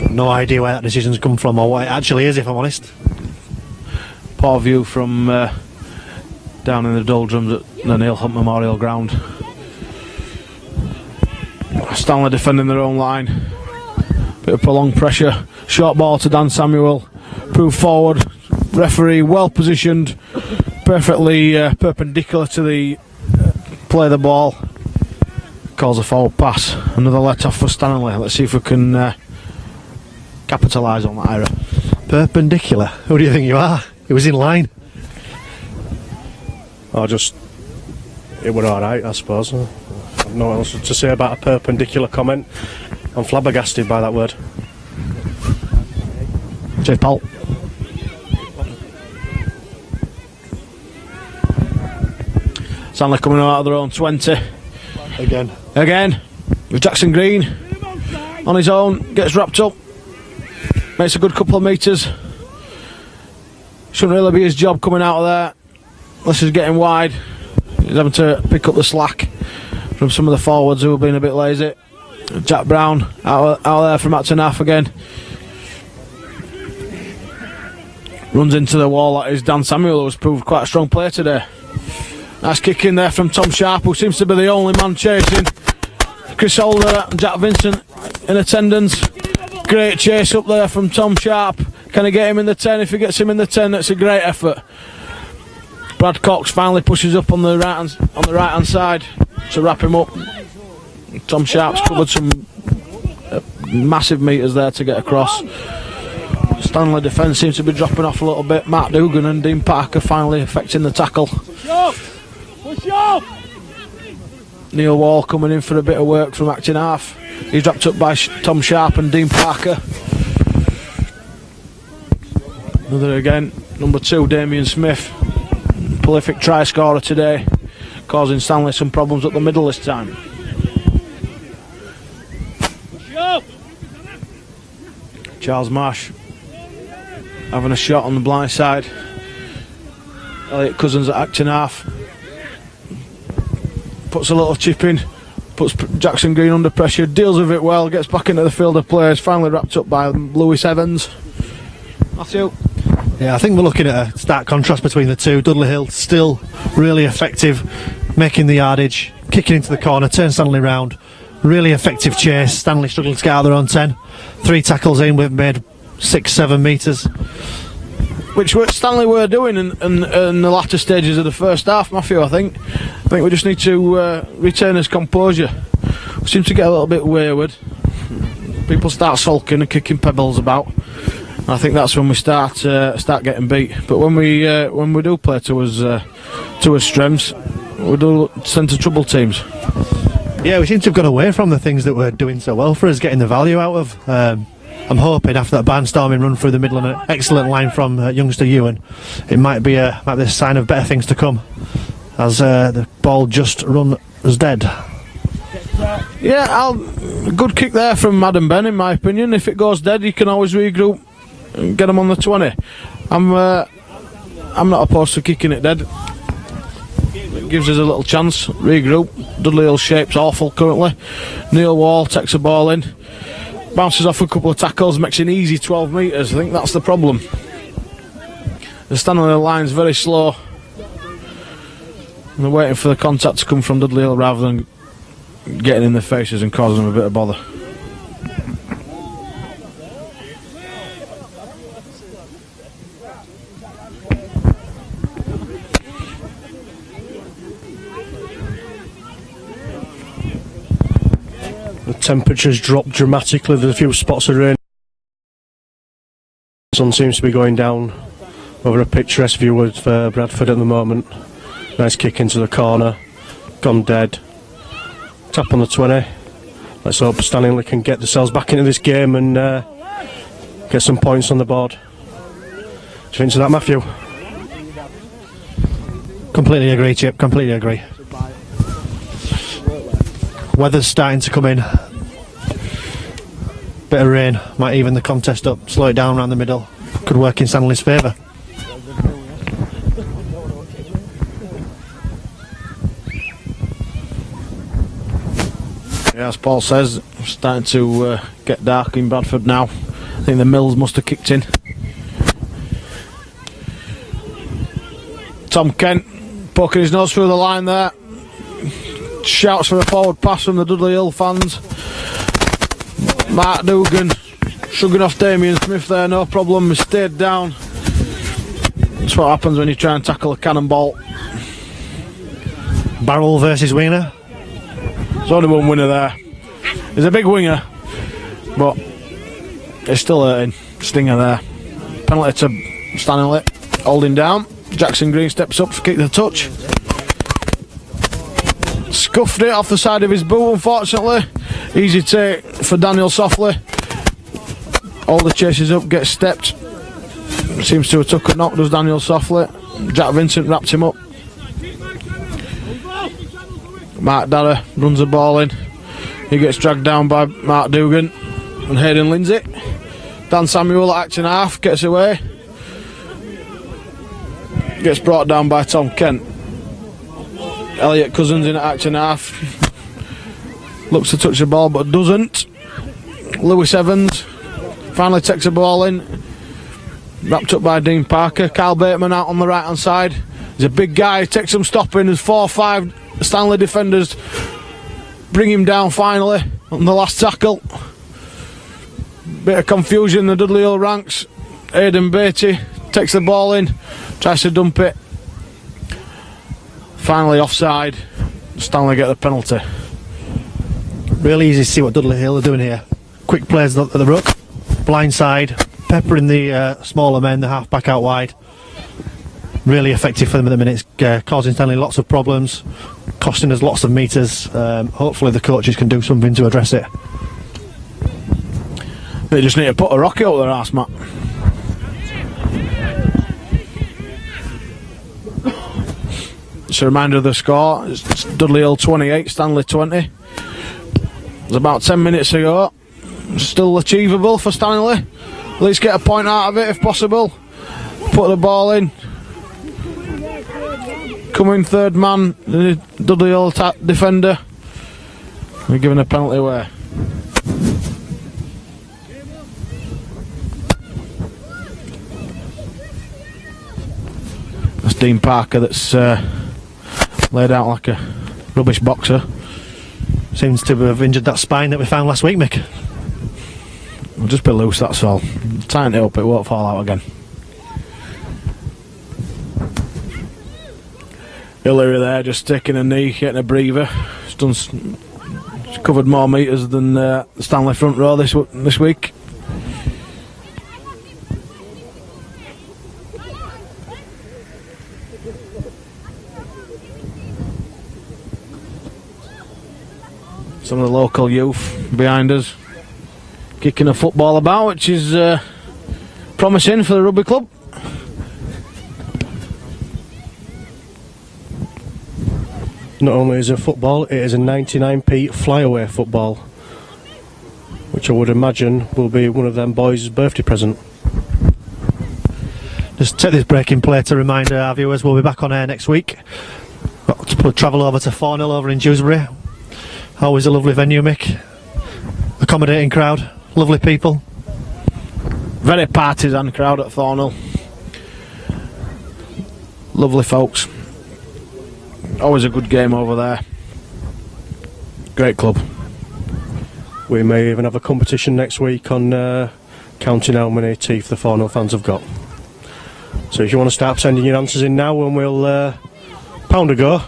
A: Got no idea where that decision's come from or what it actually is, if I'm honest.
D: Poor view from down in the doldrums at the Neil Hunt Memorial Ground. Stanley defending their own line. Bit of prolonged pressure. Short ball to Dan Samuel. Prove forward. Referee well positioned. Perfectly perpendicular to the play the ball. Calls a forward pass. Another let off for Stanley. Let's see if we can capitalise on that error.
A: Perpendicular? Who do you think you are? It was in line.
B: It were alright, I suppose. I've no else to say about a perpendicular comment. I'm flabbergasted by that word.
A: Cheers, Paul.
D: Stanley coming out of their own 20. Again, with Jackson Green on his own, gets wrapped up, makes a good couple of metres. Shouldn't really be his job coming out of there, unless he's getting wide. He's having to pick up the slack from some of the forwards who have been a bit lazy. Jack Brown out there from Acton half again. Runs into the wall. That is Dan Samuel, who's proved quite a strong player today. Nice kick in there from Tom Sharp, who seems to be the only man chasing. Chris Holder and Jack Vincent in attendance. Great chase up there from Tom Sharp. Can he get him in the 10? If he gets him in the 10, that's a great effort. Brad Cox finally pushes up on the right hand side to wrap him up. Tom Sharp's covered some massive metres there to get across. Stanley defence seems to be dropping off a little bit. Matt Dugan and Dean Parker finally affecting the tackle. Neil Wall coming in for a bit of work from Acton half. He's dropped up by Tom Sharp and Dean Parker. Another again, number 2, Damien Smith. Prolific try scorer today, causing Stanley some problems up the middle this time. Charles Marsh having a shot on the blind side. Elliot Cousins at Acton half. Puts a little chip in, puts Jackson Green under pressure, deals with it well, gets back into the field of players, finally wrapped up by Lewis Evans. Matthew?
A: Yeah, I think we're looking at a stark contrast between the two. Dudley Hill still really effective, making the yardage, kicking into the corner, turn Stanley round. Really effective chase. Stanley struggling to get out of their own 10. 3 tackles in, we've made 6-7 metres.
D: Which Stanley were doing in the latter stages of the first half, Matthew, I think. We just need to retain his composure. We seem to get a little bit wayward. People start sulking and kicking pebbles about. And I think that's when we start getting beat. But when we do play to his strengths, we do tend to trouble teams.
A: Yeah, we seem to have gone away from the things that were doing so well for us, getting the value out of. I'm hoping after that barnstorming run through the middle and an excellent line from youngster Ewan, it might be a sign of better things to come, as the ball just run as dead.
D: Yeah, good kick there from Adam Ben, in my opinion. If it goes dead, you can always regroup and get him on the 20. I'm not opposed to kicking it dead. It gives us a little chance, regroup. Dudley Hill's shape's awful currently. Neil Wall takes the ball in, bounces off a couple of tackles, makes an easy 12 metres. I think that's the problem. The Stanley line's very slow, and they're waiting for the contact to come from Dudley Hill rather than getting in their faces and causing them a bit of bother.
B: The temperature's dropped dramatically. There's a few spots of rain. The sun seems to be going down over a picturesque view of Bradford at the moment. Nice kick into the corner, gone dead. Tap on the 20. Let's hope Stanningley can get themselves back into this game and get some points on the board. Do you think to that, Matthew?
A: Completely agree, Chip, completely agree. Weather's starting to come in. Bit of rain might even the contest up, slow it down around the middle. Could work in Stanley's favour.
D: Yeah, as Paul says, it's starting to get dark in Bradford now. I think the mills must have kicked in. Tom Kent poking his nose through the line there. Shouts for a forward pass from the Dudley Hill fans. Mark Dugan shrugging off Damien Smith there, no problem, he stayed down. That's what happens when you try and tackle a cannonball.
A: Barrel versus winger.
D: There's only one winner there. He's a big winger, but it's still hurting. Stinger there. Penalty to Stanley. Holding down. Jackson Green steps up to kick the touch. Scuffed it off the side of his boot, unfortunately. Easy take for Daniel Softly. All the chases up, gets stepped. Seems to have took a knock, does Daniel Softly. Jack Vincent wrapped him up. Mark Darragh runs the ball in. He gets dragged down by Mark Dugan and Hayden Lindsay. Dan Samuel at action half gets away. Gets brought down by Tom Kent. Elliot Cousins in at action half. Looks to touch the ball but doesn't. Lewis Evans finally takes the ball in. Wrapped up by Dean Parker. Kyle Bateman out on the right hand side. He's a big guy, takes some stopping. There's 4 or 5 Stanley defenders. Bring him down finally on the last tackle. Bit of confusion in the Dudley Hill ranks. Aidan Beatty takes the ball in, tries to dump it. Finally offside. Stanley get the penalty.
A: Really easy to see what Dudley Hill are doing here. Quick plays at the ruck, blind side, peppering the smaller men, the half back out wide. Really effective for them at the minute. It's causing Stanley lots of problems, costing us lots of metres. Hopefully the coaches can do something to address it.
D: They just need to put a rocket up their arse, Matt. It's a reminder of the score. It's Dudley Hill 28, Stanley 20. It was about 10 minutes ago. Still achievable for Stanley. At least get a point out of it if possible. Put the ball in. Coming third man, the Dudley Hill defender. We're giving a penalty away. That's Dean Parker that's laid out like a rubbish boxer.
A: Seems to have injured that spine that we found last week, Mick.
D: We'll just be loose, that's all. Tighten it up, it won't fall out again. Hillary there just taking a knee, getting a breather. He's covered more metres than the Stanley front row this week. Some of the local youth behind us kicking a football about, which is promising for the rugby club.
B: Not only is it football, it is a 99p flyaway football, which I would imagine will be one of them boys' birthday present.
A: Just take this break in play to remind our viewers we'll be back on air next week. Got to travel over to Thornhill over in Dewsbury. Always a lovely venue, Mick. Accommodating crowd, lovely people.
D: Very partisan crowd at Thornhill. Lovely folks. Always a good game over there. Great club.
B: We may even have a competition next week on counting how many teeth the Thornhill fans have got. So if you want to start sending your answers in now, and we'll pound a go.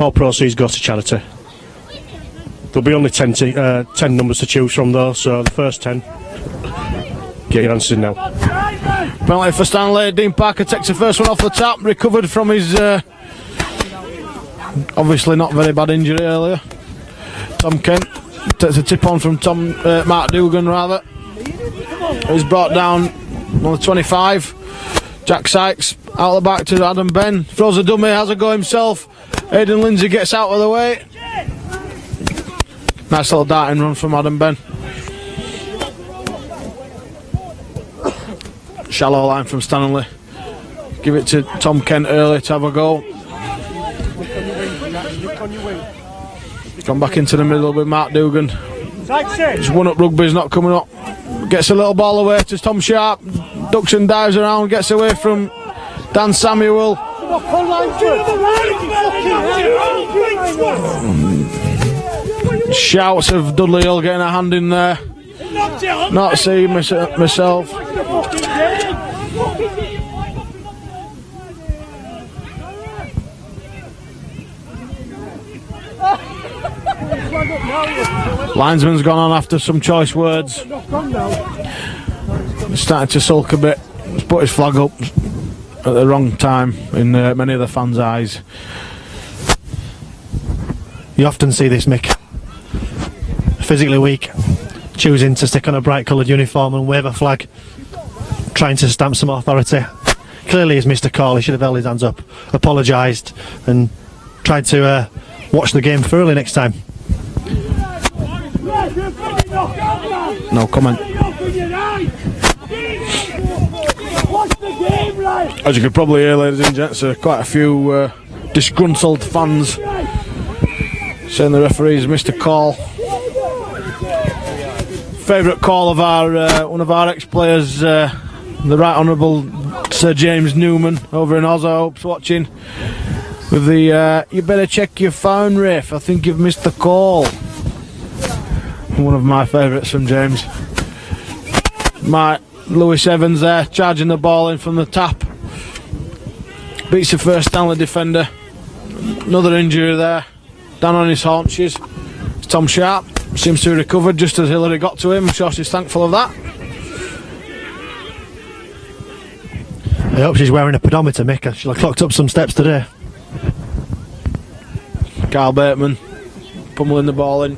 B: All proceeds go to charity. There'll be only 10 numbers to choose from though, so the first 10, get your answers in now.
D: Penalty for Stanley. Dean Parker takes the first one off the tap, recovered from his obviously not very bad injury earlier. Tom Kent takes a tip on from Mark Dugan rather. He's brought down on the 25. Jack Sykes out the back to Adam Ben, throws a dummy, has a go himself. Aidan Lindsay gets out of the way. Nice little darting run from Adam Ben. Shallow line from Stanley. Give it to Tom Kent early to have a go. Gone back into the middle with Mark Dugan. His one-up rugby's not coming up. Gets a little ball away to Tom Sharp. Ducks and dives around, gets away from Dan Samuel. Shouts of Dudley Hill getting a hand in there. Not seeing myself. Linesman's gone on after some choice words. He's starting to sulk a bit. He's put his flag up at the wrong time in many of the fans' eyes.
A: You often see this, Mick. Physically weak, choosing to stick on a bright coloured uniform and wave a flag, trying to stamp some authority. Clearly he's missed a call. He should have held his hands up, apologised and tried to watch the game thoroughly next time.
D: No comment. As you could probably hear, ladies and gents, quite a few disgruntled fans saying the referee's missed a call. Favourite call of our one of our ex-players, the Right Honourable Sir James Newman over in Oz, I hope's watching, with the you better check your phone, ref, I think you've missed the call. One of my favourites from James. My Lewis Evans there, charging the ball in from the tap. Beats the first Stanley defender. Another injury there, down on his haunches. Tom Sharp seems to have recovered just as Hillary got to him. I'm sure she's thankful of that.
A: I hope she's wearing a pedometer, Mick. She'll have clocked up some steps today.
D: Carl Bateman pummeling the ball in.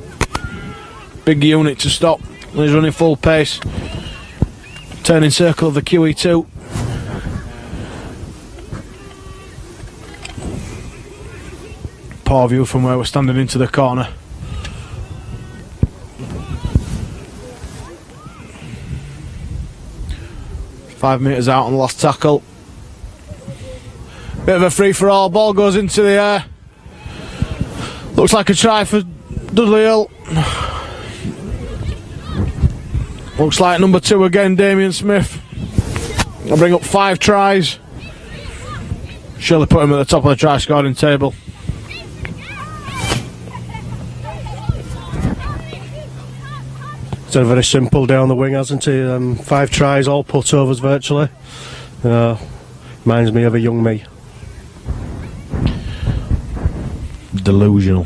D: Big unit to stop. And he's running full pace. Turning circle of the QE2. Poor view from where we're standing into the corner. Five metres out on the last tackle. Bit of a free for all. Ball goes into the air. Looks like a try for Dudley Hill. Looks like number 2 again, Damien Smith. I'll bring up 5 tries. Surely put him at the top of the try scoring table.
B: It's a very simple day on the wing, hasn't he? 5 tries, all put overs virtually. Reminds me of a young me.
D: Delusional.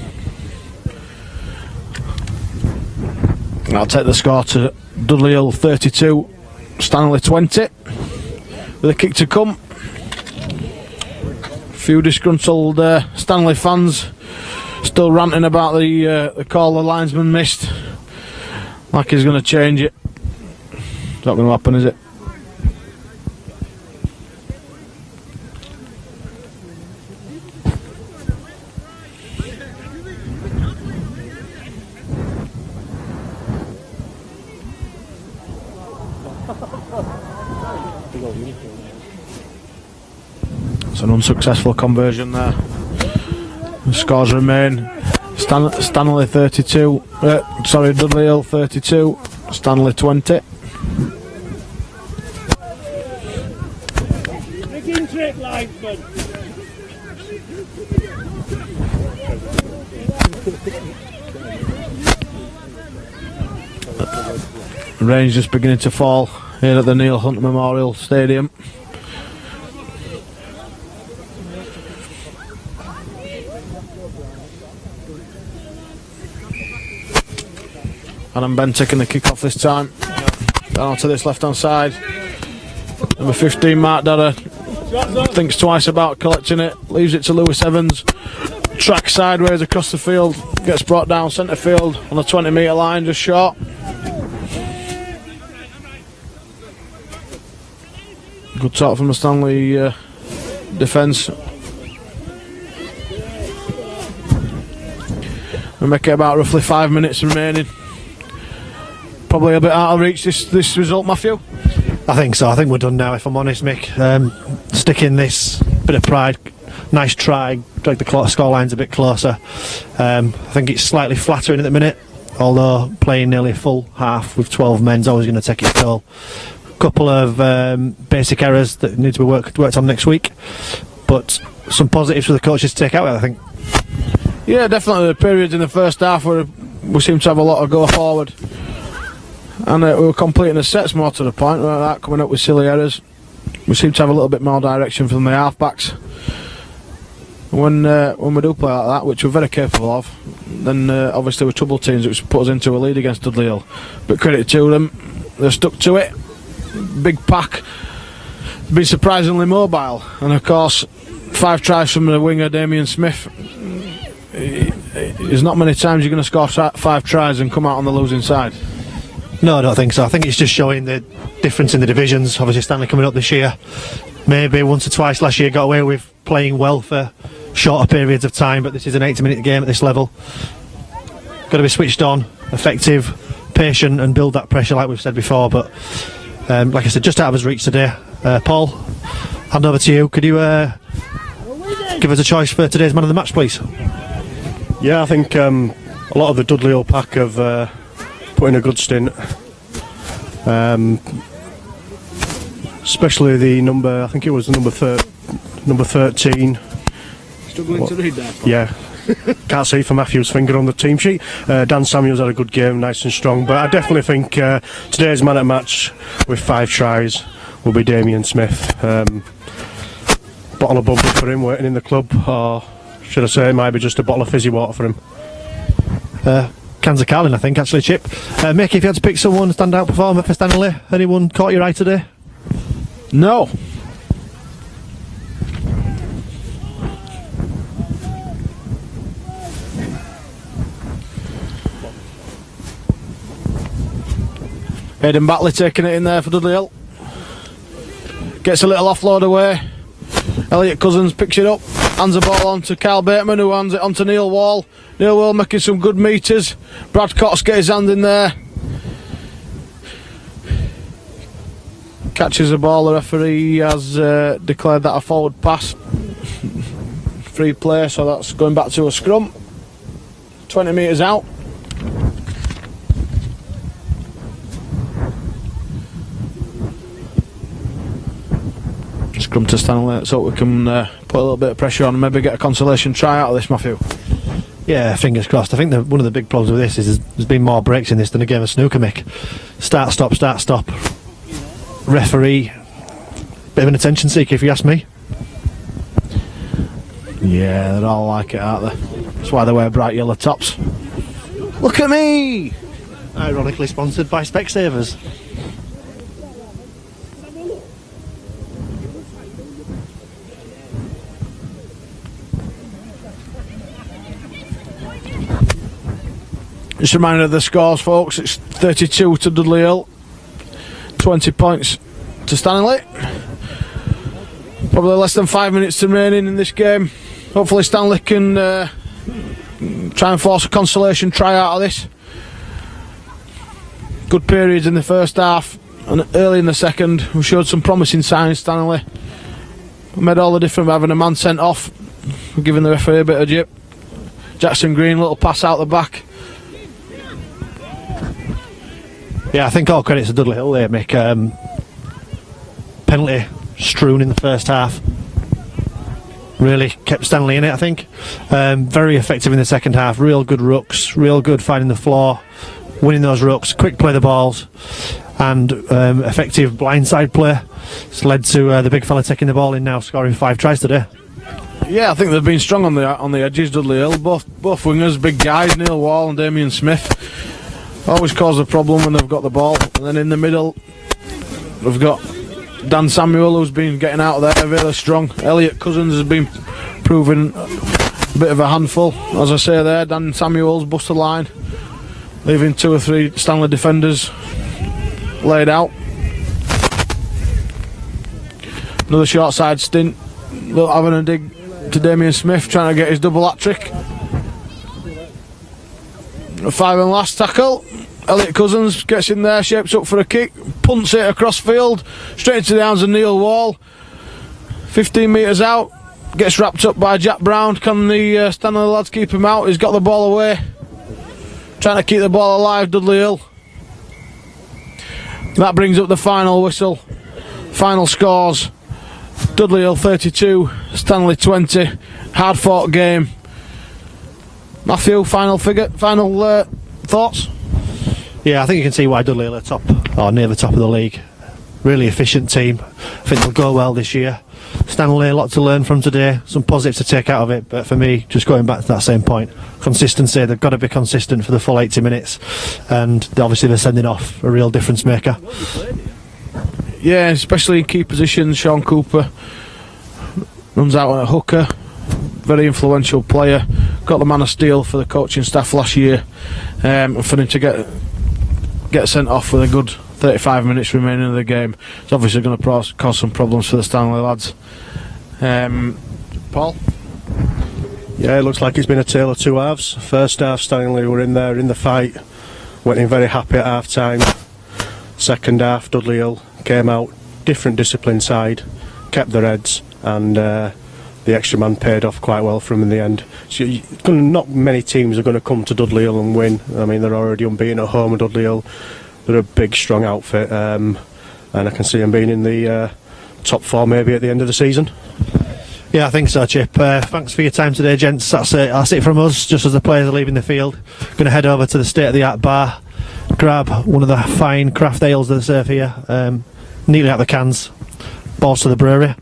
D: I'll take the score to Dudley Hill 32, Stanley 20. With a kick to come. A few disgruntled Stanley fans still ranting about the call the linesman missed. Like he's going to change it. It's not going to happen, is it? It's an unsuccessful conversion there. The scores remain Stanley 32, Dudley Hill 32, Stanley 20. Rain's just beginning to fall here at the Neil Hunt Memorial Stadium. Adam Ben taking the kick off this time. Down onto this left hand side. Number 15, Mark Dada, thinks twice about collecting it, leaves it to Lewis Evans. Track sideways across the field, gets brought down centre field on the 20 metre line, just short. Good talk from the Stanley defence. We make it about roughly 5 minutes remaining. Probably a bit out of reach this result, Matthew.
A: I think so. I think we're done now, if I'm honest, Mick. Stick in this bit of pride. Nice try. Drag the scorelines a bit closer. I think it's slightly flattering at the minute, although playing nearly a full half with 12 men is always going to take its toll. Couple of basic errors that need to be worked on next week, but some positives for the coaches to take out, I think.
D: Yeah, definitely. The periods in the first half where we seem to have a lot of go forward, and we were completing the sets more to the point, rather than coming up with silly errors. We seem to have a little bit more direction from the half-backs. When we do play like that, which we're very capable of, then obviously we're trouble teams, which put us into a lead against Dudley Hill. But credit to them, they've stuck to it. Big pack, been surprisingly mobile, and of course 5 tries from the winger Damien Smith. There's not many times you're going to score 5 tries and come out on the losing side.
A: No, I don't think so. I think it's just showing the difference in the divisions. Obviously Stanley coming up this year, maybe once or twice last year got away with playing well for shorter periods of time, but this is an 80-minute game at this level. Got to be switched on, effective, patient, and build that pressure like we've said before. But like I said, just out of his reach today. Paul, hand over to you. Could you give us a choice for today's man of the match, please?
B: Yeah, I think a lot of the Dudley Hill pack have put in a good stint. Especially the number, I think it was the number 13.
D: Struggling to read that?
B: Yeah. Can't see for Matthew's finger on the team sheet. Dan Samuels had a good game, nice and strong, but I definitely think today's man at match with 5 tries will be Damien Smith. Bottle of bubbly for him waiting in the club, or should I say it might be just a bottle of fizzy water for him.
A: Cans of Carlin, I think, actually, Chip. Mick, if you had to pick someone standout performer for Stanley, anyone caught your eye today?
D: No. Aidan Batley taking it in there for Dudley Hill. Gets a little offload away. Elliot Cousins picks it up, hands the ball on to Kyle Bateman, who hands it on to Neil Wall. Neil Wall making some good meters. Brad Cox gets his hand in there. Catches the ball, the referee has declared that a forward pass. Free play, so that's going back to a scrum. 20 metres out. Scrum to Stanley, so we can put a little bit of pressure on and maybe get a consolation try out of this, Matthew.
A: Yeah, fingers crossed. I think one of the big problems with this is there's been more breaks in this than a game of snooker, Mick. Start, stop. Referee, bit of an attention seeker if you ask me.
D: Yeah, they're all like it, aren't they? That's why they wear bright yellow tops. Look at me!
A: Ironically sponsored by Specsavers.
D: Just a reminder of the scores, folks. It's 32 to Dudley Hill, 20 points to Stanley. Probably less than 5 minutes remaining in this game. Hopefully Stanley can try and force a consolation try out of this. Good periods in the first half and early in the second. We showed some promising signs, Stanley. We made all the difference by having a man sent off. We're giving the referee a bit of jip. Jackson Green, little pass out the back.
A: Yeah, I think all credit to Dudley Hill there, Mick. Penalty strewn in the first half. Really kept Stanley in it, I think. Very effective in the second half. Real good rucks, real good finding the floor, winning those rucks, quick play the balls, and effective blindside play. It's led to the big fella taking the ball in now, scoring 5 tries today.
D: Yeah, I think they've been strong on the edges, Dudley Hill. Both wingers, big guys, Neil Wall and Damien Smith. Always cause a problem when they've got the ball. And then in the middle, we've got Dan Samuel, who's been getting out of there really strong. Elliot Cousins has been proving a bit of a handful. As I say there, Dan Samuel's bust the line, leaving 2 or 3 Stanley defenders laid out. Another short side stint, having a dig to Damien Smith, trying to get his double hat-trick. 5 and last tackle. Elliot Cousins gets in there, shapes up for a kick, punts it across field, straight into the hands of Neil Wall. 15 metres out, gets wrapped up by Jack Brown. Can the Stanley lads keep him out? He's got the ball away, trying to keep the ball alive, Dudley Hill. That brings up the final whistle. Final scores: Dudley Hill 32, Stanley 20. Hard fought game. Matthew, final thoughts?
A: Yeah, I think you can see why Dudley Hill are top, or near the top of the league. Really efficient team. I think they'll go well this year. Stanley, a lot to learn from today, some positives to take out of it, but for me, just going back to that same point, consistency. They've got to be consistent for the full 80 minutes, and obviously they're sending off a real difference maker.
D: Yeah, especially in key positions. Sean Cooper runs out on a hooker, very influential player, got the man of steel for the coaching staff last year, and for him to get sent off with a good 35 minutes remaining of the game, it's obviously going to cause some problems for the Stanley lads. Paul?
B: Yeah, it looks like it's been a tale of two halves. First half, Stanningley were in there in the fight, went in very happy at half time. Second half, Dudley Hill came out, different discipline side, kept their heads, and the extra man paid off quite well for them in the end. So not many teams are going to come to Dudley Hill and win. I mean, they're already unbeaten at home at Dudley Hill. They're a big, strong outfit, and I can see them being in the top four maybe at the end of the season.
A: Yeah, I think so, Chip. Thanks for your time today, gents. That's it from us. Just as the players are leaving the field, going to head over to the state-of-the-art bar, grab one of the fine craft ales that serve here, neatly out the cans, balls to the brewery.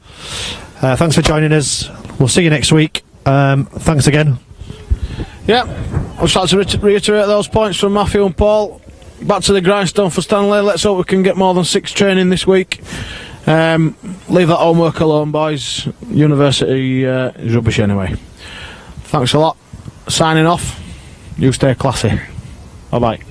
A: Thanks for joining us. We'll see you next week. Thanks again.
D: Yeah, I'd just like to reiterate those points from Matthew and Paul. Back to the grindstone for Stanley. Let's hope we can get more than 6 training this week. Leave that homework alone, boys. University is rubbish anyway. Thanks a lot. Signing off. You stay classy. Bye bye.